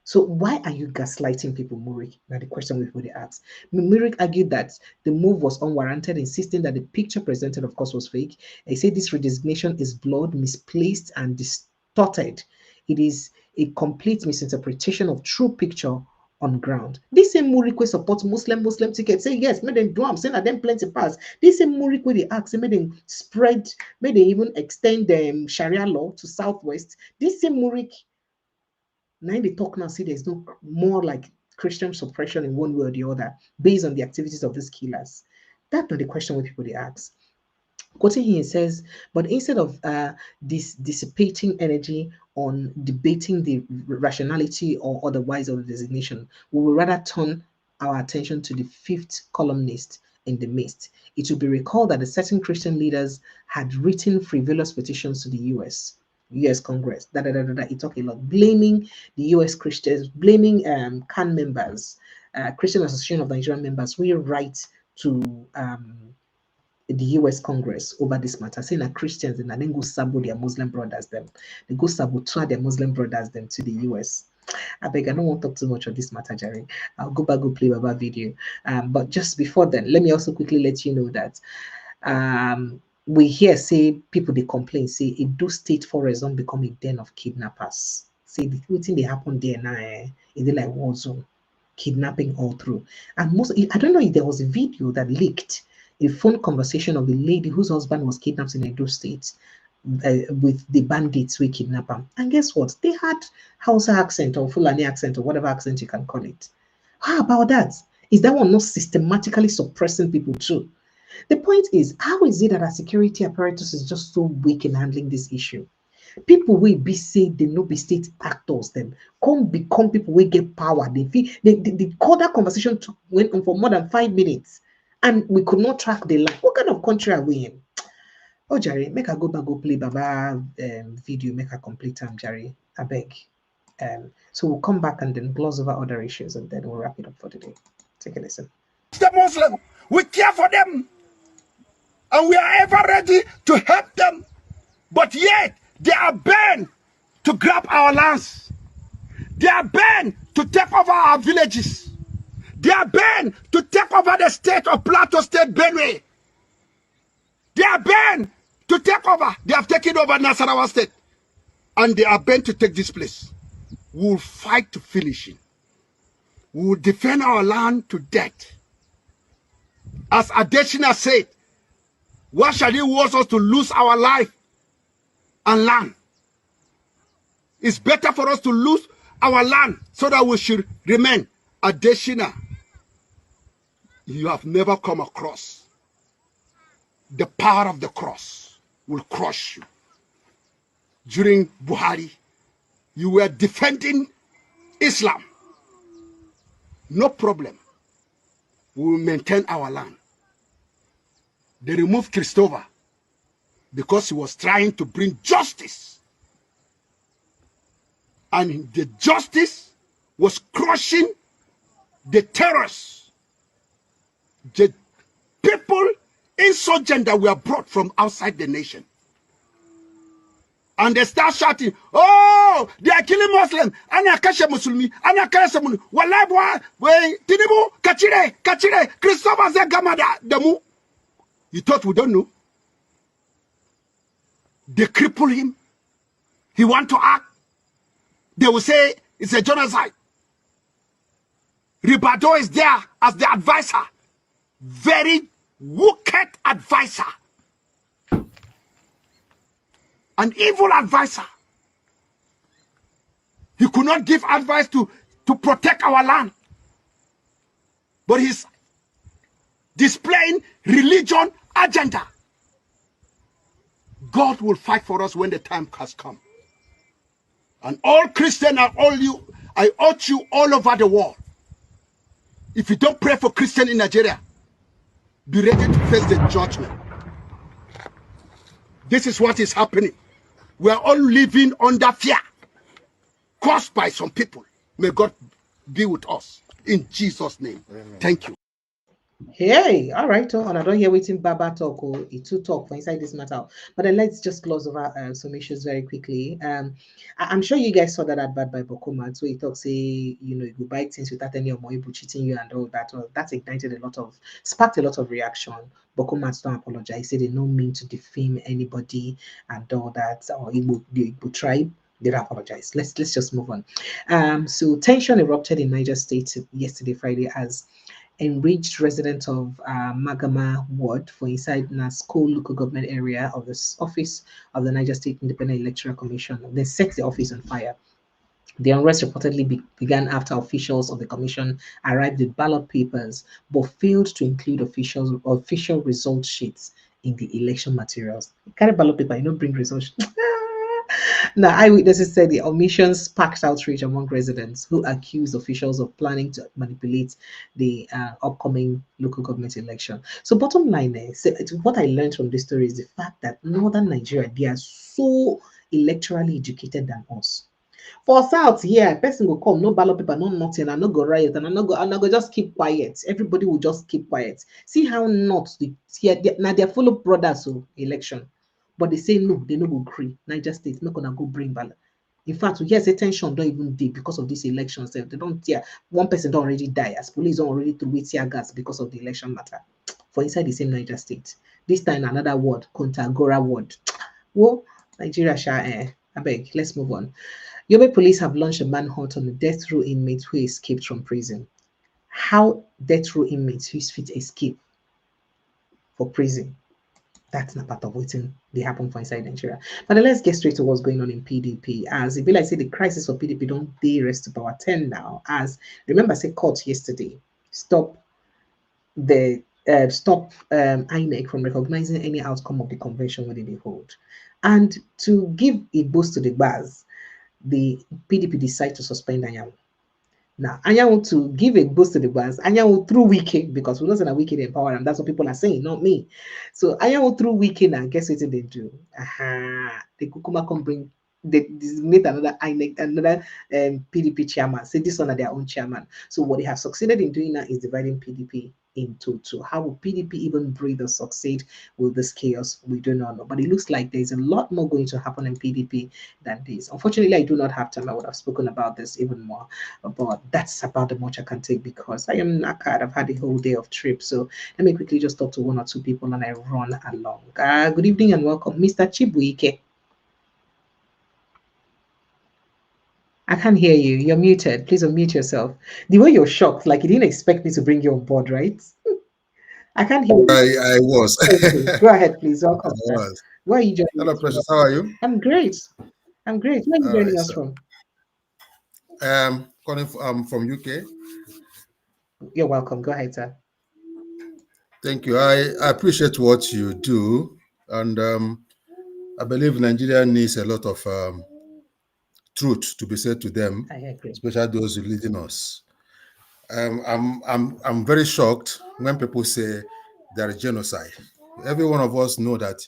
So why are you gaslighting people, Murik? Now the question people they ask. Murik argued that the move was unwarranted, insisting that the picture presented, of course, was fake. He said this redesignation is flawed, misplaced, and distorted. It is a complete misinterpretation of true picture on ground. This same Murik will support Muslim ticket. Say yes, made them do. I'm saying that them plenty pass. This same Murik will they ask, made them spread, made they even extend the Sharia law to Southwest. This same Murik. Now they talk now, see there's no more like Christian suppression in one way or the other based on the activities of these killers. That's not the question what people they ask. Quoting him, says, but instead of dissipating energy on debating the rationality or otherwise of the designation, we will rather turn our attention to the fifth columnist in the midst. It will be recalled that the certain Christian leaders had written frivolous petitions to the US Congress, he talked a lot, blaming the US Christians, blaming CAN members, Christian Association of Nigerian members, we write to the US Congress over this matter, saying that Christians and then go sabo their Muslim brothers them. They go saboteur their Muslim brothers them to the US. I beg, I don't want to talk too much on this matter, Jerry. I'll go back, go play Baba video. But just before then, let me also quickly let you know that we hear say people they complain, say it do state forest don't become a den of kidnappers. Say the thing they happen there now, is like war zone, kidnapping all through. And most I don't know if there was a video that leaked a phone conversation of a lady whose husband was kidnapped in Edo State with the bandits we kidnap him. And guess what? They had Hausa accent or Fulani accent or whatever accent you can call it. How about that? Is that one not systematically suppressing people too? The point is, how is it that our security apparatus is just so weak in handling this issue? People will be say they no be state actors, them come become people will get power. They feel the call that conversation went on for more than 5 minutes and we could not track the line. What kind of country are we in? Oh, Jerry, make I go back, go play Baba video, make a complete time, Jerry. I beg. So we'll come back and then gloss over other issues and then we'll wrap it up for today. Take a listen. The Muslim, we care for them and we are ever ready to help them, but yet they are bent to grab our lands. They are bent to take over our villages. They are bent to take over the state of Plateau State, Benue. They are bent to take over. They have taken over Nasarawa State. And they are bent to take this place. We will fight to finish it. We will defend our land to death. As Adeshina said, why shall he want us to lose our life and land? It's better for us to lose our land so that we should remain. Adeshina, you have never come across. The power of the cross will crush you. During Buhari, you were defending Islam. No problem. We will maintain our land. They removed Christopher because he was trying to bring justice. And the justice was crushing the terrorists. The people insurgent that were brought from outside the nation. And they start shouting, oh, they are killing Muslims. Anakasha Muslimi, Anakasha Muslimi. Walabwa, Tinubu, Kachire, Christopher Zegamada, Damu. You thought we don't know? They cripple him. He want to act. They will say it's a genocide. Ribado is there as the advisor. Very wicked advisor. An evil advisor. He could not give advice to protect our land. But he's displaying religion agenda. God will fight for us when the time has come. And all Christians are all you, I urge you all over the world. If you don't pray for Christians in Nigeria, be ready to face the judgment. This is what is happening. We are all living under fear caused by some people. May God be with us in Jesus' name. Amen. Thank you. Hey, all right, and I don't hear waiting Baba talk or it to talk for inside this matter. But then let's just close over some issues very quickly. I'm sure you guys saw that advert by Bokuma, so he talks, say, you buy things without any of Moibu cheating you and all that. Well, that's ignited sparked a lot of reaction. Bokumas don't apologize. Say they don't mean to defame anybody and all that, or the Igbo tribe. They don't apologize. Let's just move on. So tension erupted in Niger State yesterday, Friday, as enraged residents of Magama Ward for inside Nasco local government area of the office of the Niger State Independent Electoral Commission. They set the office on fire. The unrest reportedly began after officials of the commission arrived with ballot papers but failed to include official result sheets in the election materials. Carry ballot paper, bring results. Now, eyewitnesses said the omission sparked outrage among residents who accused officials of planning to manipulate the upcoming local government election. So, bottom line is, what I learned from this story is the fact that northern Nigeria, they are so electorally educated than us. For South here, person will come, no ballot paper, no nothing, and no go riot, and I no go just keep quiet. Everybody will just keep quiet. See how not here now they're full of brothers so election. But they say no, they no go agree. Niger State, not gonna go bring ballot. In fact, we hear say tension don't even dey because of this election. So they don't hear one person don't already die as police don't already throw tear gas because of the election matter. For inside the same Niger State. This time another word, Kontagora word. Well, Nigeria I beg, let's move on. Yobe police have launched a manhunt on a death row inmate who escaped from prison. How death row inmates who fit escape for prison? That's not part of what they happen for inside Nigeria. But then let's get straight to what's going on in PDP. As it be like say the crisis of PDP don't they rest to power 10 now. As remember, say court yesterday stop INEC from recognizing any outcome of the convention when they hold. And to give a boost to the bars, the PDP decide to suspend Anyanwu. Now, Anyanwu to give a boost to the bars, Anyanwu through Wike, because we know that Wike empower them. That's what people are saying, not me. So Anyanwu through Wike now, guess what they do? The Kukuma come bring, they designate another INEC, another PDP chairman. Say this one are their own chairman. So what they have succeeded in doing now is dividing PDP in total? How will PDP even breathe or succeed with this chaos? We do not know. But it looks like there's a lot more going to happen in PDP than this. Unfortunately, I do not have time. I would have spoken about this even more. But that's about the much I can take because I am knackered. I've had a whole day of trip. So let me quickly just talk to one or two people and I run along. Good evening and welcome, Mr. Chibuike. I can't hear you. You're muted. Please unmute yourself. The way you're shocked, like you didn't expect me to bring you on board, right? I can't hear you. I was. Okay, go ahead, please. Welcome. I was. Where are you joining Hello, us from? Precious. How are you? I'm great. I'm great. Where are you All joining right, us so, from? calling from UK. You're welcome. Go ahead, sir. Thank you. I appreciate what you do, and I believe Nigeria needs a lot of truth to be said to them, I agree. especially those leading us. I'm very shocked when people say there is genocide. Every one of us know that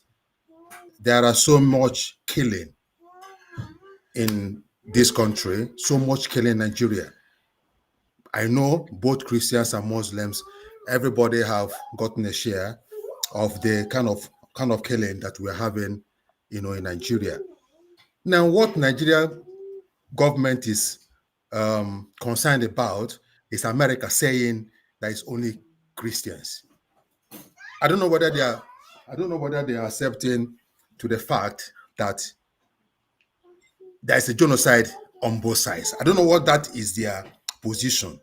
there are so much killing in this country, so much killing in Nigeria. I know both Christians and Muslims, everybody have gotten a share of the kind of killing that we're having, in Nigeria. Now, what Nigeria government is concerned about is America saying that it's only Christians. I don't know whether they are accepting to the fact that there is a genocide on both sides. I don't know what that is their position.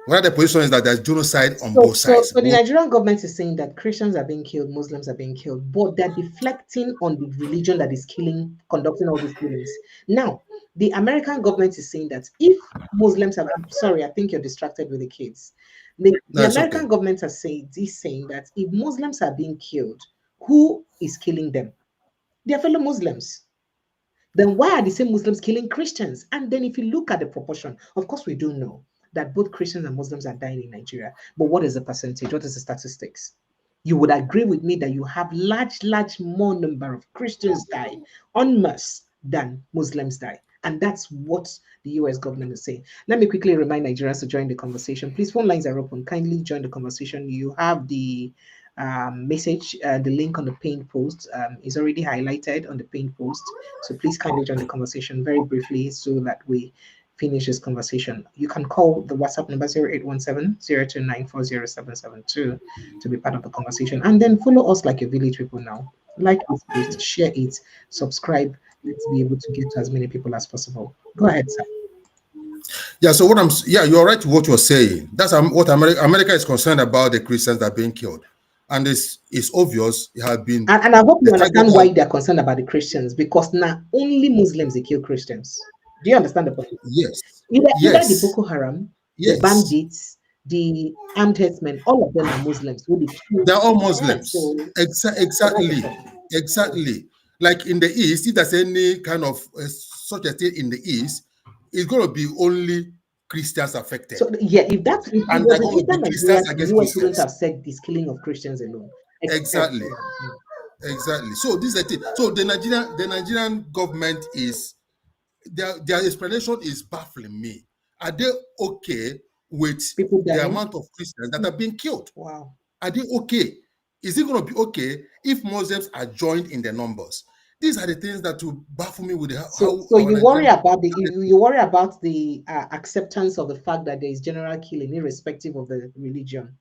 Whether the position is that there's genocide on both sides. So the Nigerian government is saying that Christians are being killed, Muslims are being killed, but they're deflecting on the religion that is killing, conducting all these killings. Now, the American government is saying that if Muslims are, I'm sorry, I think you're distracted with the kids. The American Okay. government is saying that if Muslims are being killed, who is killing them? Their fellow Muslims. Then why are the same Muslims killing Christians? And then if you look at the proportion, of course, we do know that both Christians and Muslims are dying in Nigeria. But what is the percentage? What is the statistics? You would agree with me that you have large more number of Christians die en masse than Muslims die. And that's what the US government is saying. Let me quickly remind Nigerians to join the conversation. Please, phone lines are open. Kindly join the conversation. You have the message, the link on the pinned post is already highlighted on the pinned post. So please kindly join the conversation very briefly so that we finish this conversation. You can call the WhatsApp number 0817-029407772 to be part of the conversation. And then follow us like a village people now. Like this post, share it, subscribe. Let's be able to get to as many people as possible. Go ahead, sir. Yeah, so you're right what you're saying. That's what America is concerned about, the Christians that are being killed. And it's obvious it has been. And I hope you understand why they're concerned about the Christians, because now only Muslims they kill Christians. Do you understand the point? Yes. Either the Yes. Boko Haram, Yes. the bandits, the armed herdsmen, all of them are Muslims. They're all Muslims. So, Exactly. Like in the East, if there's any kind of such a thing in the East, it's going to be only Christians affected. So yeah, if it was in Nigeria, the US wouldn't have said this killing of Christians alone. Exactly. So this is the thing. So the Nigerian government is their explanation is baffling me. Are they okay with the amount of Christians that are being killed? Wow. Are they okay? Is it going to be okay if Muslims are joined in the numbers? These are the things that will baffle me with so you worry about the acceptance of the fact that there is general killing irrespective of the religion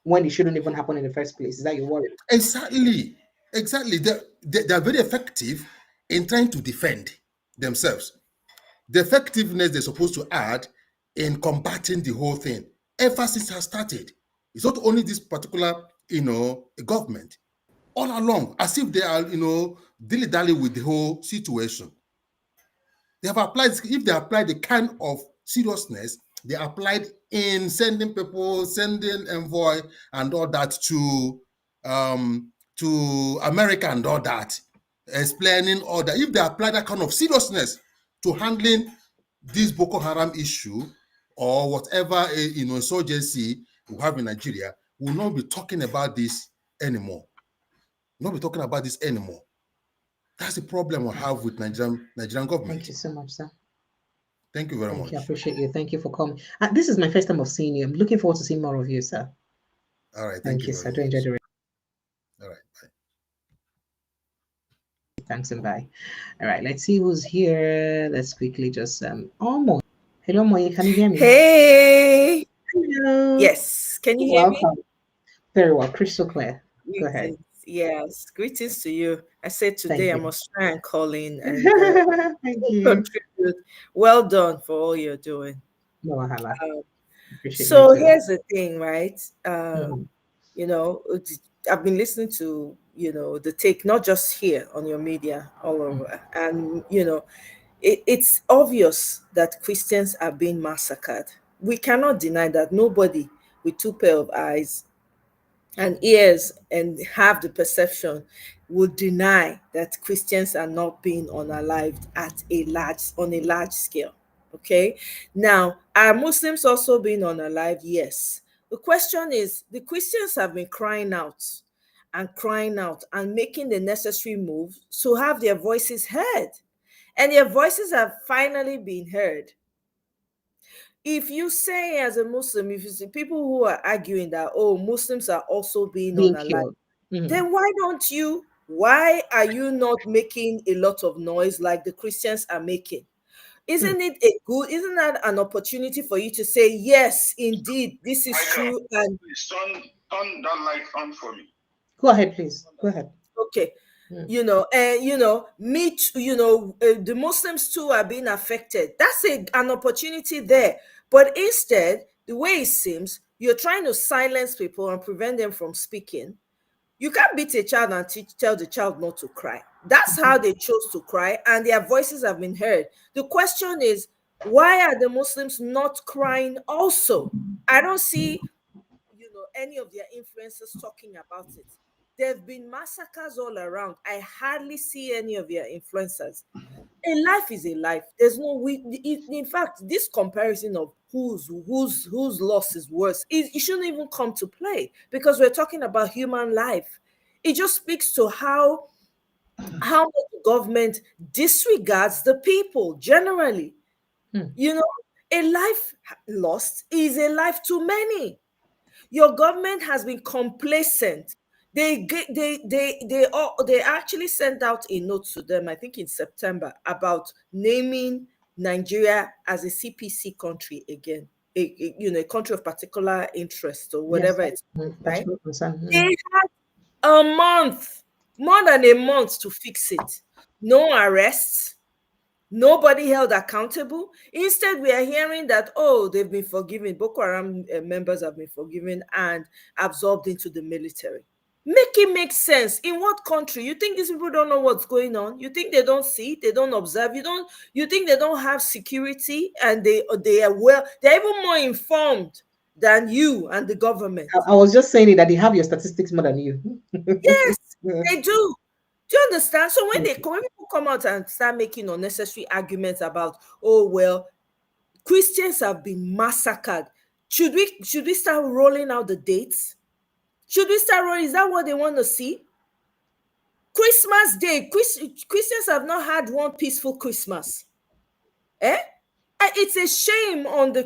when it shouldn't even happen in the first place. Is that your worry? Exactly. They're very effective in trying to defend themselves. The effectiveness they're supposed to add in combating the whole thing ever since it has started. It's not only this particular, government. All along, as if they are, dilly-dally with the whole situation. They have applied, if they apply the kind of seriousness they applied in sending envoy and all that to America and all that, explaining all that. If they apply that kind of seriousness to handling this Boko Haram issue or whatever insurgency we have in Nigeria, we'll not be talking about this anymore. We'll not be talking about this anymore. That's the problem we have with Nigerian government. Thank you so much, sir. Thank you very much. I appreciate you. Thank you for coming. This is my first time of seeing you. I'm looking forward to seeing more of you, sir. All right. Thank Thank you you, very sir. Do much. enjoy the rest. All right. Bye. Thanks and bye. All right, let's see who's here. Let's quickly just Moy. Hello, Moy. Can you hear me? Hey, Hello. yes, can you hear me? Welcome. Very well, crystal clear. Go ahead. Greetings. Yes, greetings to you. I said Thank today I you. must try and call in and Thank you. contribute. Well done for all you're doing. No wahala. Um, Appreciate you so too. here's the thing, right? Mhm. You know, I've been listening to, the take, not just here on your media, all over. And, it's obvious that Christians are being massacred. We cannot deny that. Nobody with two pair of eyes and ears and have the perception would deny that Christians are not being unalived on a large scale. Okay. Now, are Muslims also being unalived? Yes. The question is, the Christians have been crying out and making the necessary move to have their voices heard. And their voices have finally been heard. If you say as a Muslim, if you see people who are arguing that, oh, Muslims are also being Being unalive, killed. Mhm. then why are you not making a lot of noise like the Christians are making? Mm. Isn't that an opportunity for you to say, yes, indeed, this is Michael, true? And please turn that light on for me. Go ahead, please. Go ahead. okay, Mm. the Muslims too are being affected. That's an opportunity there. But instead, the way it seems, you're trying to silence people and prevent them from speaking. You can't beat a child and tell the child not to cry. That's how they chose to cry, and their voices have been heard. The question is, why are the Muslims not crying also? I don't see any of their influencers talking about it. There have been massacres all around. I hardly see any of their influencers. A life is a life. There's no in fact, this comparison of whose loss is worse, it shouldn't even come to play, because we're talking about human life. It just speaks to how much the government disregards the people generally. Mm. You know, a life lost is a life too many. Your government has been complacent. They actually sent out a note to them, I think in September, about naming Nigeria as a CPC country again, a country of particular interest or Yes. whatever it's right. Particular concern. They Mm. had a month, more than a month to fix it. No arrests, nobody held accountable. Instead, we are hearing that, oh, they've been forgiven. Boko Haram members have been forgiven and absorbed into the military. Make it make sense. In what country? You think these people don't know what's going on? You think they don't see? They don't observe? You think they don't have security, and they're even more informed than you and the government? I was just saying it, that they have your statistics more than you. Yes, Yeah. they do. Do you understand? So when Mm. people come out and start making unnecessary arguments about, oh well, Christians have been massacred, should we start rolling out the dates? Should we start rolling? Is that what they want to see? Christmas Day, Christians have not had one peaceful Christmas. Eh? It's a shame on the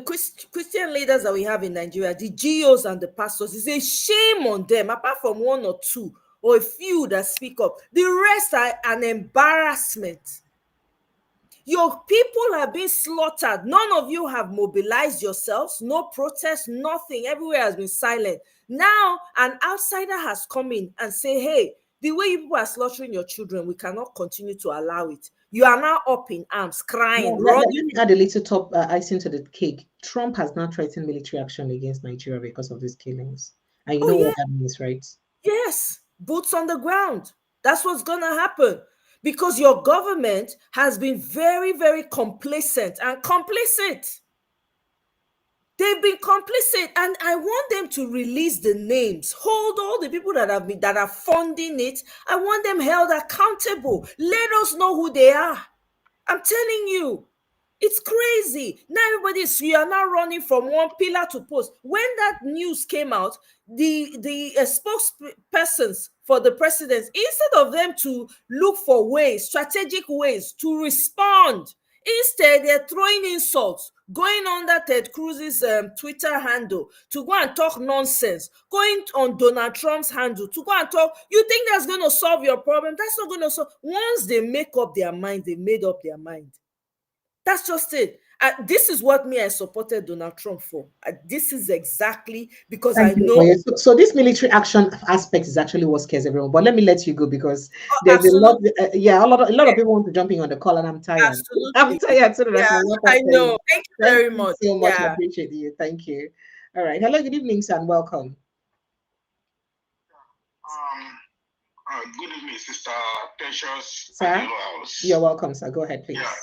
Christian leaders that we have in Nigeria, the GOs and the pastors. It's a shame on them, apart from one or two or a few that speak up. The rest are an embarrassment. Your people have been slaughtered. None of you have mobilized yourselves. No protest, nothing. Everywhere has been silent. Now, an outsider has come in and say, hey, the way you people are slaughtering your children, we cannot continue to allow it. You are now up in arms, Now, crying, let running. me add a little top icing to the cake. Trump has now threatened military action against Nigeria because of these killings. And you Oh, know yeah, what that means, right? yes, boots on the ground. That's what's going to happen, because your government has been very, very complacent and complicit. They've been complicit, and I want them to release the names. Hold all the people that are funding it. I want them held accountable. Let us know who they are. I'm telling you, it's crazy. Now you are now running from one pillar to post. When that news came out, the spokespersons for the presidents, instead of them to look for strategic ways to respond, instead they're throwing insults. going under Ted Cruz's Twitter handle to go and talk nonsense, going on Donald Trump's handle to go and talk. You think that's going to solve your problem? That's not going to solve. Once they make up their mind, they made up their mind. That's just it. This is what I supported Donald Trump for. This is exactly because Thank I you, know. Oye. So this military action aspect is actually what scares everyone. But let me let you go because there's Absolutely. a lot of people want to jump in on the call, and I'm tired. I'm Absolutely. tired so that I Yeah, can wrap up I for you. know. Thank you Thank very you much. so much. I Yeah. appreciate you. Thank you. All right. Hello. Good evening, sir, and welcome. Good evening, Sister Precious. Sir, you're welcome, sir. Go ahead, please. Yeah.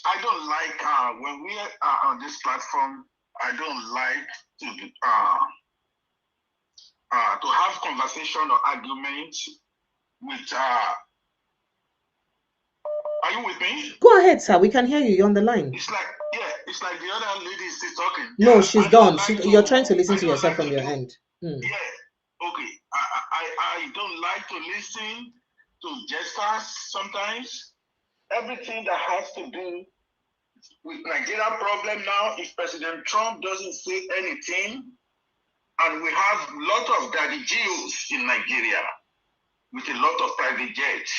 I don't like when we are on this platform. I don't like to have conversation or arguments with. Are you with me? Go ahead, sir. We can hear you. You're on the line. It's like it's like the other lady is still talking. No, Yeah, she's done. You're trying to listen to yourself like from your end. Yeah. Okay. I don't like to listen to jesters sometimes. Everything that has to do with Nigeria problem now, if President Trump doesn't say anything, and we have a lot of daddy GOs in Nigeria with a lot of private jets.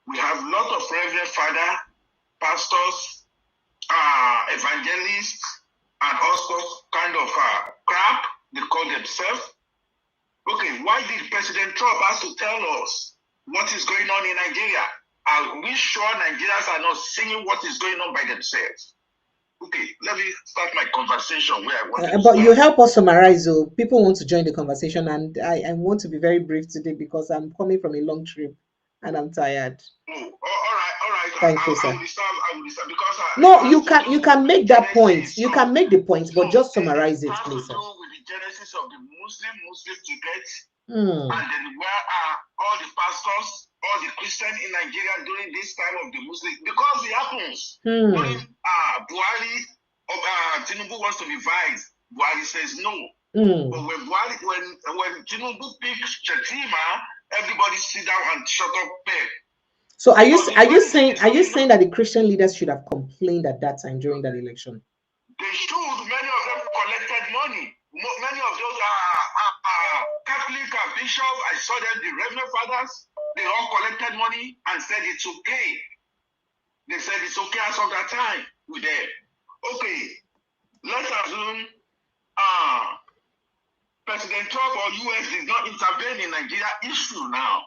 We have a lot of reverend father, pastors, evangelists, and all sorts kind of crap they call themselves. Okay, why did President Trump have to tell us what is going on in Nigeria? Are we sure Nigerians are not seeing what is going on by themselves? Okay, let me start my conversation where I want to But start. you help us summarize. So people want to join the conversation, and I want to be very brief today because I'm coming from a long trip and I'm tired. Oh, all right. Thank you, sir. I will start because no, you can make that point. You can make the point, but just summarize it, please, sir. It has to do with the genesis of the Muslim ticket, Hmm. and then where are all the pastors, all the Christians in Nigeria during this time of the Muslim? Because it happens during Buhari, Tinubu wants to be vice. Buhari says no. But when Tinubu picks Chetima, everybody sit down and shut up there. So are you saying that the Christian leaders should have complained at that time during that election? They should. Many of them collected money. Many of those Catholic bishops, I saw them, the Reverend Fathers, they all collected money and said it's okay. They said it's okay as of that time with them. Okay, let's assume President Trump or US did not intervene in Nigeria issue now.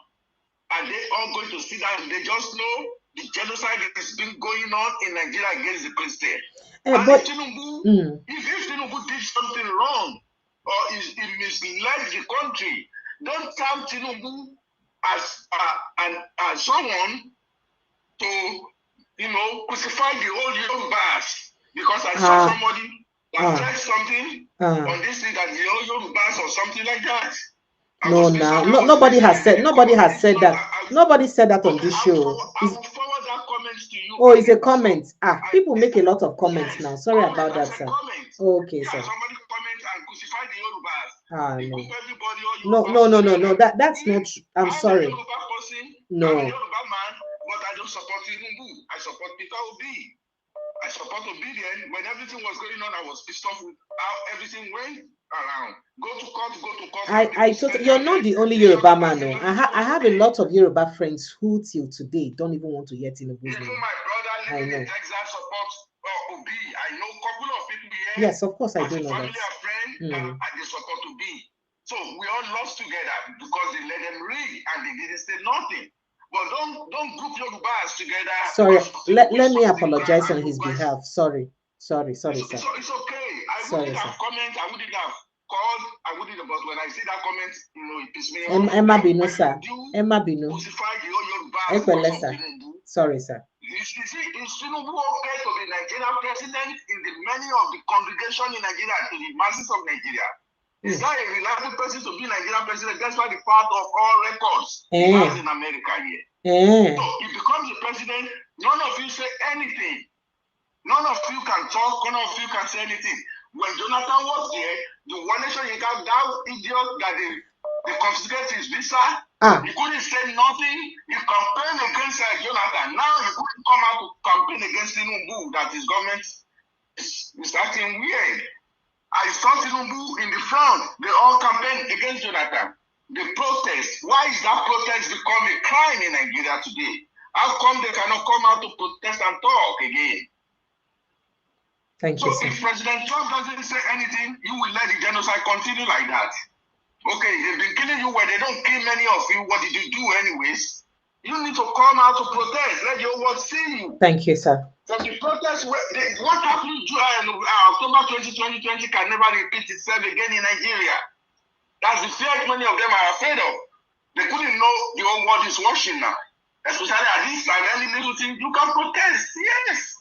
Are they all going to sit down? They just know the genocide that has been going on in Nigeria against the Christians. But if Tinubu did something wrong or he misled the country, don't tell Tinubu as someone to crucify the old Yorubas, because I saw somebody that said something on this thing that the old Yorubas or something like that. Nobody has said that. Nobody said that on this show. I will forward that comment to you. Oh, it's a comment. People make a lot of comments now. Sorry about that, sir. Okay, sir. Somebody comment and crucify the Yorubas. No. That's not true. I'm sorry. I'm a Yoruba person. No. I'm a Yoruba man, but I don't support Tinubu. I support Peter Obi. I support obedience. When everything was going on, I was pissed off with how everything went around. Go to court. You're not the only Yoruba man. No. I have a lot of Yoruba friends who till today don't even want to hear Tinubu's name. Even my brother living in Texas supports Obi. I know a couple of people here. Yes, of course I do know that. Family and friends that they support Obi. So we all lost together because they let them read and they didn't say nothing. But don't group Yorubas together. Sorry, let me apologize on his behalf. Sorry, sir. It's okay. I wouldn't have comment. I wouldn't have called. I wouldn't have. But when I see that comment, it pisses me off. Emma Binu, sir. Emma Binu. Crucify the old Yorubas. Sorry, sir. You see, is Tinubu okay to be Nigerian president in the many of the congregation in Nigeria to the masses of Nigeria? Is that a reliable person to be Nigerian president? That's why the part of all records he has in America here. So he becomes the president. None of you say anything. None of you can talk. None of you can say anything. When Jonathan was there, the one nation you got that idiot that they They confiscated his visa. Ah. He couldn't say nothing. He campaigned against Jonathan. Now he couldn't come out to campaign against Tinubu that his government is acting weird. I saw Tinubu in the front. They all campaigned against Jonathan. The protest. Why is that protest become a crime in Nigeria today? How come they cannot come out to protest and talk again? Thank So you, sir. if President Trump doesn't say anything, you will let the genocide continue like that. Okay, they've been killing you where they don't kill many of you. What did you do anyways? You need to come out to protest. Let your world see you. Thank you, sir. From the protest, what happened in October 2020 can never repeat itself again in Nigeria. That's the fear many of them are afraid of. They couldn't know the whole world is watching now. Especially at this time, any little thing, you can protest. Yes.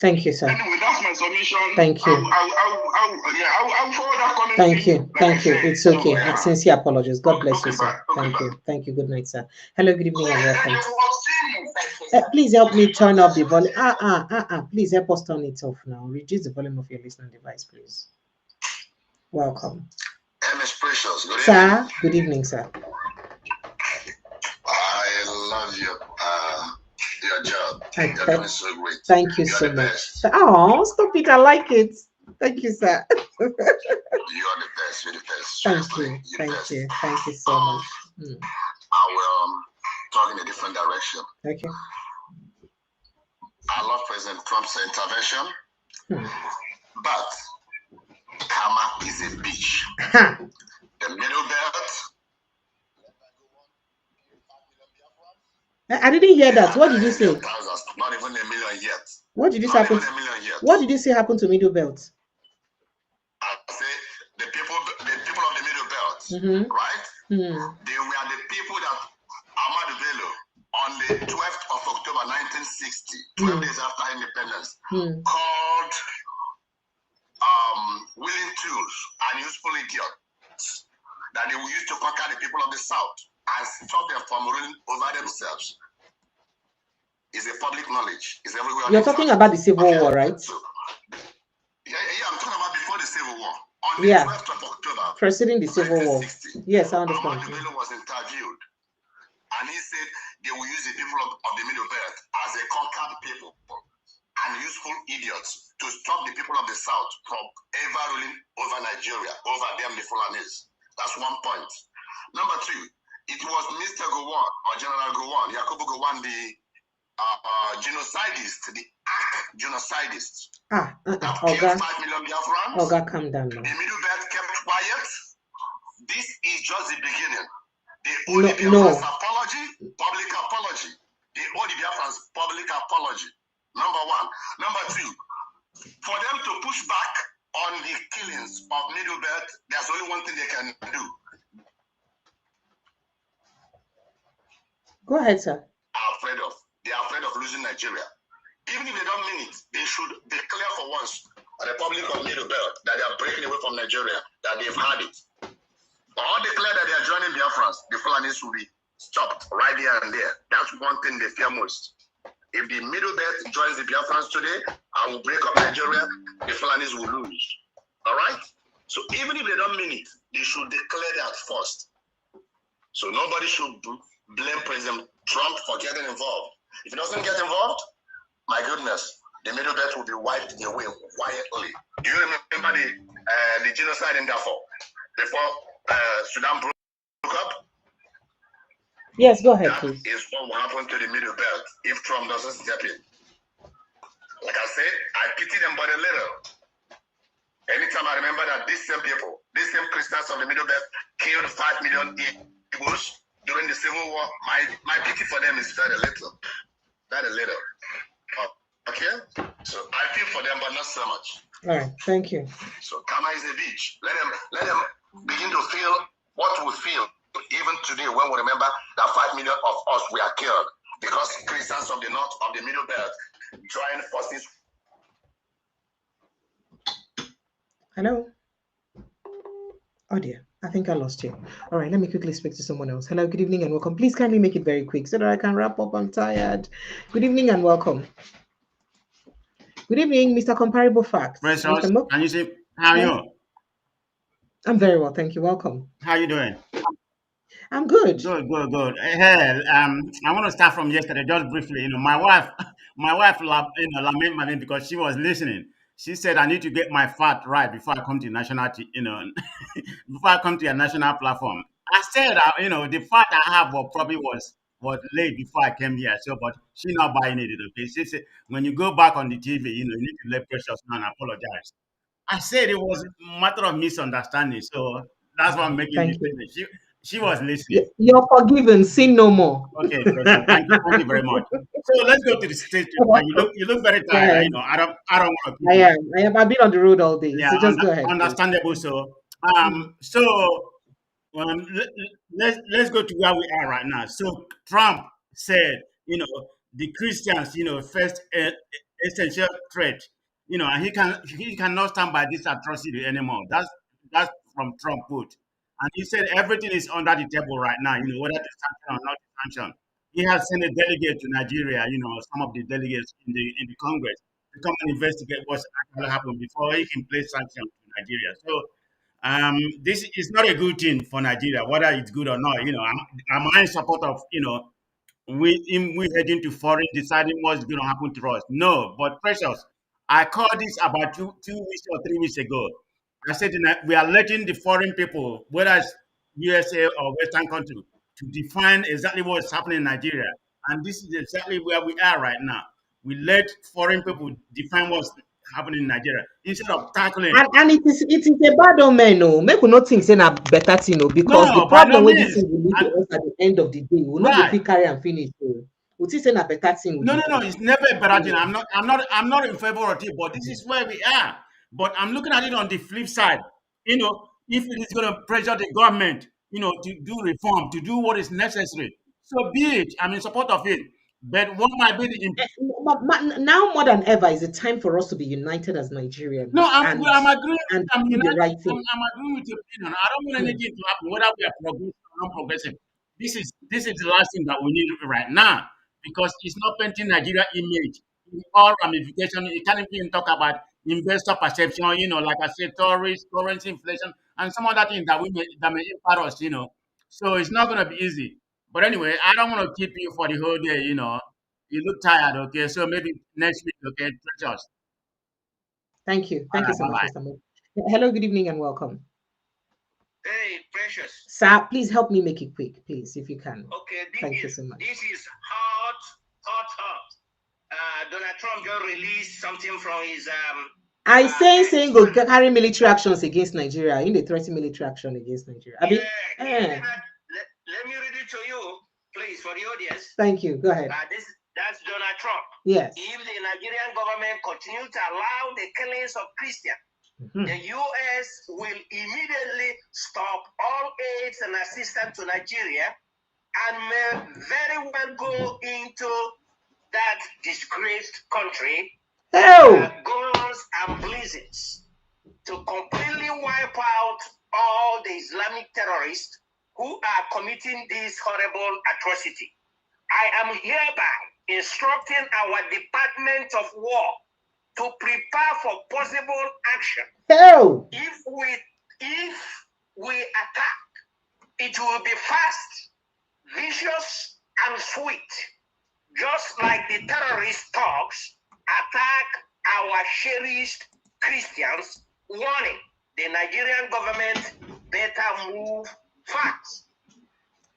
Thank you, sir. Anyway, that's my submission. Thank you. I'll forward that comment. Thank you. Thank you. It's okay. So, Sincere apologies. God bless okay, you, sir. bye. Thank Okay, you. Thank you. Good night, sir. Hello, good evening, and welcome. bye. Please help me turn up the volume. Please help us turn it off now. Reduce the volume of your listening device, please. Welcome. MS Precious. Good Sir, evening. good evening, sir. I love your job. You're doing so great. Thank you You're so the much. best. Oh, stop it. I like it. Thank you, sir. You are the best. You're the best. Thank Seriously, you. you're the Thank best. you. Thank you so much. I will talk in a different direction. Okay. I love President Trump's intervention, but Kama is a beach. The middle belt. I didn't hear that. What did you say? Thousands, not even a million yet. What did you say Not happened? even a million yet. What did you say happened to Middle Belt? I say the people of the middle belt, right? They were the people that Ahmad Bello on the 12th of October 1960, 12 days after independence, called willing tools and useful idiots that they will use to conquer the people of the South and stop them from ruling over themselves. Is a public knowledge. Is everywhere. You're talking about the Civil War, right? So, yeah, I'm talking about before the Civil War. On the 12th of October, preceding the Civil War. Yes, I understand. Ahmad Bello was interviewed, and he said they will use the people of the Middle Belt as a conquered people and useful idiots to stop the people of the South from ever ruling over Nigeria, over them, the Fulanis. That's one point. Number two, it was Mr. Gowon or General Gowon, Yakubu Gowon, the genocidist, the genocidist. That killed 5 million Biafrans. Calm down now. The Middle Belt kept quiet. This is just the beginning. They owe the Biafrans apology, public apology. They owe the Biafrans public apology. Number one. Number two, for them to push back on the killings of Middle Belt, there's only one thing they can do. Go ahead, sir. They are afraid of losing Nigeria. Even if they don't mean it, they should declare for once a Republic of Middle Belt that they are breaking away from Nigeria, that they've had it. Or declare that they are joining Biafrans, the Fulanis will be stopped right there and there. That's one thing they fear most. If the Middle Belt joins the Biafrans today and will break up Nigeria, the Fulanis will lose. All right? So even if they don't mean it, they should declare that first. So nobody should blame President Trump for getting involved. If he doesn't get involved, my goodness, the Middle Belt will be wiped away quietly. Do you remember the genocide in Darfur before Sudan broke up? Yes, go ahead, please. That is what will happen to the Middle Belt if Trump doesn't step in. Like I said, I pity them but a little. Anytime I remember that these same people, these same Christians of the Middle Belt killed 5 million Igbos during the Civil War, my pity for them is very little. Very little. Okay? So I feel for them, but not so much. All right, thank you. So Kama is a beach. Let them begin to feel what we feel even today when we remember that 5 million of us were killed because Christians of the north of the Middle Belt joined forces. Hello? Oh dear, I think I lost you. All right, let me quickly speak to someone else. Hello, good evening and welcome. Please kindly make it very quick so that I can wrap up. I'm tired. Good evening and welcome. Good evening, Mr. Comparable Facts. Precious, can you say how are you? I'm very well, thank you. Welcome. How you doing? I'm good. Good. Hey, I want to start from yesterday, just briefly. My wife, lamented my name because she was listening. She said, "I need to get my fat right before I come to national, before I come to a national platform." I said, the fat I have probably was late before I came here. So, but she not buying it. Okay, she said, when you go back on the TV, you need to let Precious know and apologize. I said it was a matter of misunderstanding. So that's why I'm making Thank this you. statement. She was listening. You're forgiven. Sin no more. Okay, Precious. Thank you very much. So let's go to the stage. You look very Go tired. ahead. I don't want to keep I you. am. I am. I've been on the road all day, Yeah, so just go ahead, please. understandable. So Mm. let's go to where we are right now. So Trump said, the Christians, first essential threat, and he cannot stand by this atrocity anymore. That's from Trump quote, and he said everything is under the table right now. Whether to sanction or not to sanction. He has sent a delegate to Nigeria. Some of the delegates in the Congress to come and investigate what's actually happened before he can place sanctions to Nigeria. So this is not a good thing for Nigeria, whether it's good or not. Am I in support of we heading to foreign, deciding what's going to happen to us? No, but Precious, I called this about two weeks or 3 weeks ago. I said that we are letting the foreign people, whether it's USA or Western country, to define exactly what's happening in Nigeria, and this is exactly where we are right now. We let foreign people define what's happening in Nigeria instead of tackling. And it is a bad omen, no. Make we not think say na better thing, no, because the No, by no problem with this means. thing will lead to us at the end of the day. We'll not go Right. fit carry and finish. So we think say na better thing with No, this. It's never a better thing. I'm not in favor of it, but this is where we are. But I'm looking at it on the flip side. If it is going to pressure the government, to do reform, to do what is necessary, so be it. I'm in support of it. But what might be the Now more than ever is a time for us to be united as Nigerians No, I'm agreeing. and I'm do the united. right thing. I'm agreeing with your opinion. I don't want Mm. anything to happen, whether we are progressive or non-progressive. This is the last thing that we need right now because it's not painting Nigeria image in all ramifications. You can't even talk about investor perception. Like I said, tourist, currency inflation, and some other things that may impact us. So it's not going to be easy. But anyway, I don't want to keep you for the whole day. You look tired. Okay, so maybe next week. Okay, precious. Thank you. All Thank you right, so bye much, bye. Mr. Mo. Hello, good evening, and welcome. Hey, Precious. Sir, please help me make it quick, please, if you can. Okay, Thank you so much. This is hot. Donald Trump just released something from his I saying go carry military actions against Nigeria. In the threatening military action against Nigeria. Let me read it to you, please, for the audience. Thank you. Go ahead. That's Donald Trump. Yes. If the Nigerian government continue to allow the killings of Christians, the U.S. will immediately stop all aids and assistance to Nigeria and may very well go into that disgraced country, guns and blizzards, to completely wipe out all the Islamic terrorists who are committing this horrible atrocity. I am hereby instructing our Department of War to prepare for possible action. If we attack, it will be fast, vicious, and sweet, just like the terrorist thugs attack our cherished Christians. Warning: the Nigerian government better move fast.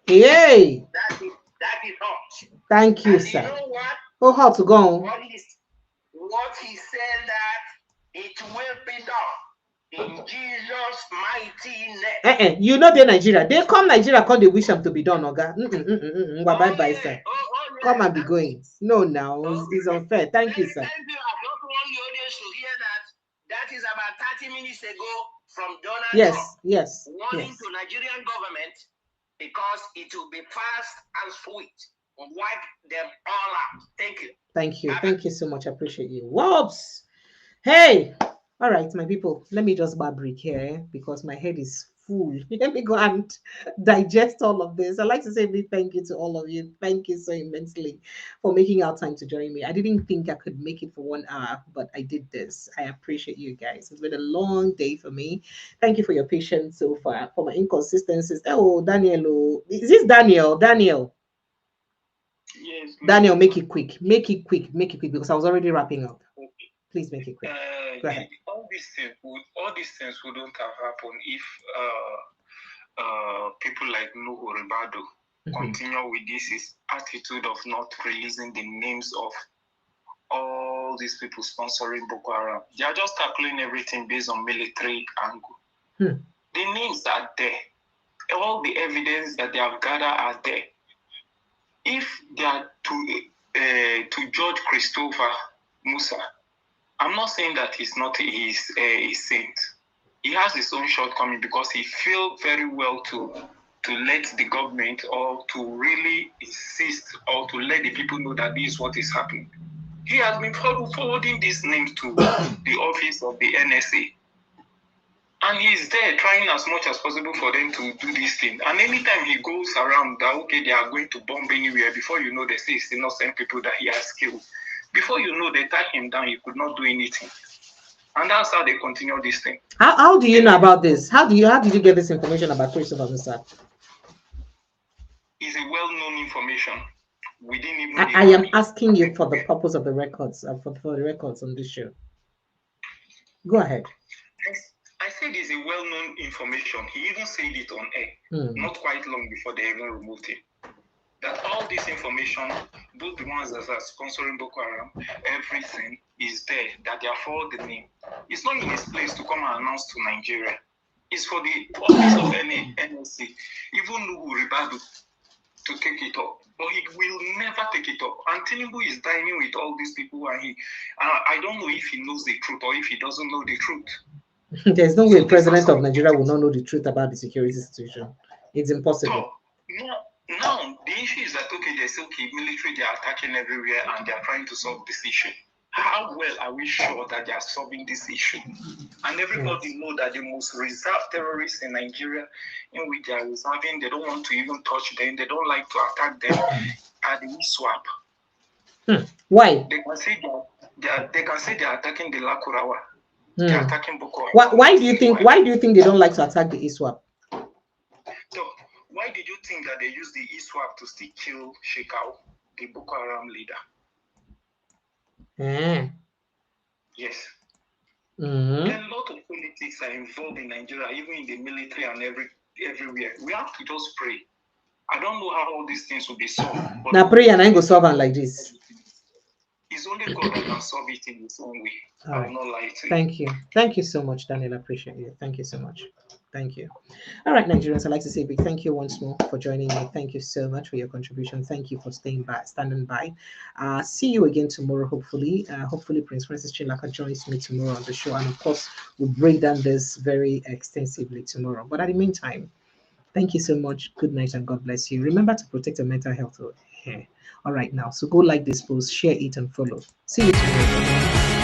Yay! That is hot. Thank you, and sir. You know what? Oh, how to go on? What he said that it will be done in Jesus' mighty name. You know they're Nigeria. They come Nigeria, call the wish them to be done, Oga. Bye, sir. Come and be going. No, now it's unfair. Thank you, sir. Thank you. I just want the audience to hear that. That is about 30 minutes ago from Donald Trump. Yes. Warning to Nigerian government because it will be fast and sweet. Wipe them all out. Thank you. Thank you. Thank you so much. I appreciate you. Whoops. Hey. All right, my people. Let me just bar break here because my head is full. Let me go and digest all of this. I'd like to say a big thank you to all of you. Thank you so immensely for making our time to join me. I didn't think I could make it for 1 hour, but I did this. I appreciate you guys. It's been a long day for me. Thank you for your patience so far, for my inconsistencies. Oh, Daniel. Oh, is this Daniel? Daniel. Yes. Daniel, make it quick. Make it quick. Make it quick because I was already wrapping up. Okay. Please make it quick. Go ahead. All these things wouldn't have happened if people like Nuhu Ribado continue with this attitude of not releasing the names of all these people sponsoring Boko Haram. They are just tackling everything based on military angle. The names are there. All the evidence that they have gathered are there. If they are to judge Christopher Musa, I'm not saying that he's not a saint. He has his own shortcoming because he feels very well to let the government or to really insist or to let the people know that this is what is happening. He has been forwarding these names to the office of the NSA. And he's there trying as much as possible for them to do this thing. And anytime he goes around that, okay, they are going to bomb anywhere, before you know, they say it's innocent people that he has killed. Before you know, they tie him down, he could not do anything. And that's how they continue this thing. How do you know about this? How did you get this information about Christopher Musa? It's a well-known information. We didn't even. I am asking you for the purpose of the records, for the records on this show. Go ahead. I said it's a well-known information. He even said it on air, not quite long before they even removed him. That all this information, both the ones that are sponsoring Boko Haram, everything is there, that they are for the name. It's not in his place to come and announce to Nigeria. It's for the office of NSC, even Nuhu Ribadu, to take it up. But he will never take it up. And Tinubu is dining with all these people, and I don't know if he knows the truth or if he doesn't know the truth. There's no way the president of Nigeria will not know the truth about the security situation. It's impossible. Now, the issue is that, okay, they say, okay, military, they are attacking everywhere and they are trying to solve this issue. How well are we sure that they are solving this issue? And everybody know that the most reserved terrorists in Nigeria, in which they are reserving, they don't want to even touch them, they don't like to attack them, are the ISWAP. Why? They can say they are attacking the Lakurawa. They are attacking Boko Haram. Why do you think they don't like to attack the ISWAP? So why did you think that they used the ISWAP to still kill Shekau, the Boko Haram leader? Yes. There are a lot of politics are involved in Nigeria, even in the military and everywhere. We have to just pray. I don't know how all these things will be solved. Now pray and I go solve them like this. It's only God that can solve it in his own way. I will not lie to you. Thank you. Thank you so much, Daniel. I appreciate you. Thank you so much. Thank you. All right, Nigerians, I'd like to say a big thank you once more for joining me. Thank you so much for your contribution. Thank you for standing by. See you again tomorrow, hopefully. Hopefully, Prince Francis Chilaka joins me tomorrow on the show. And of course, we'll break down this very extensively tomorrow. But at the meantime, thank you so much. Good night and God bless you. Remember to protect your mental health here. All right, now. So go like this post, share it, and follow. See you tomorrow.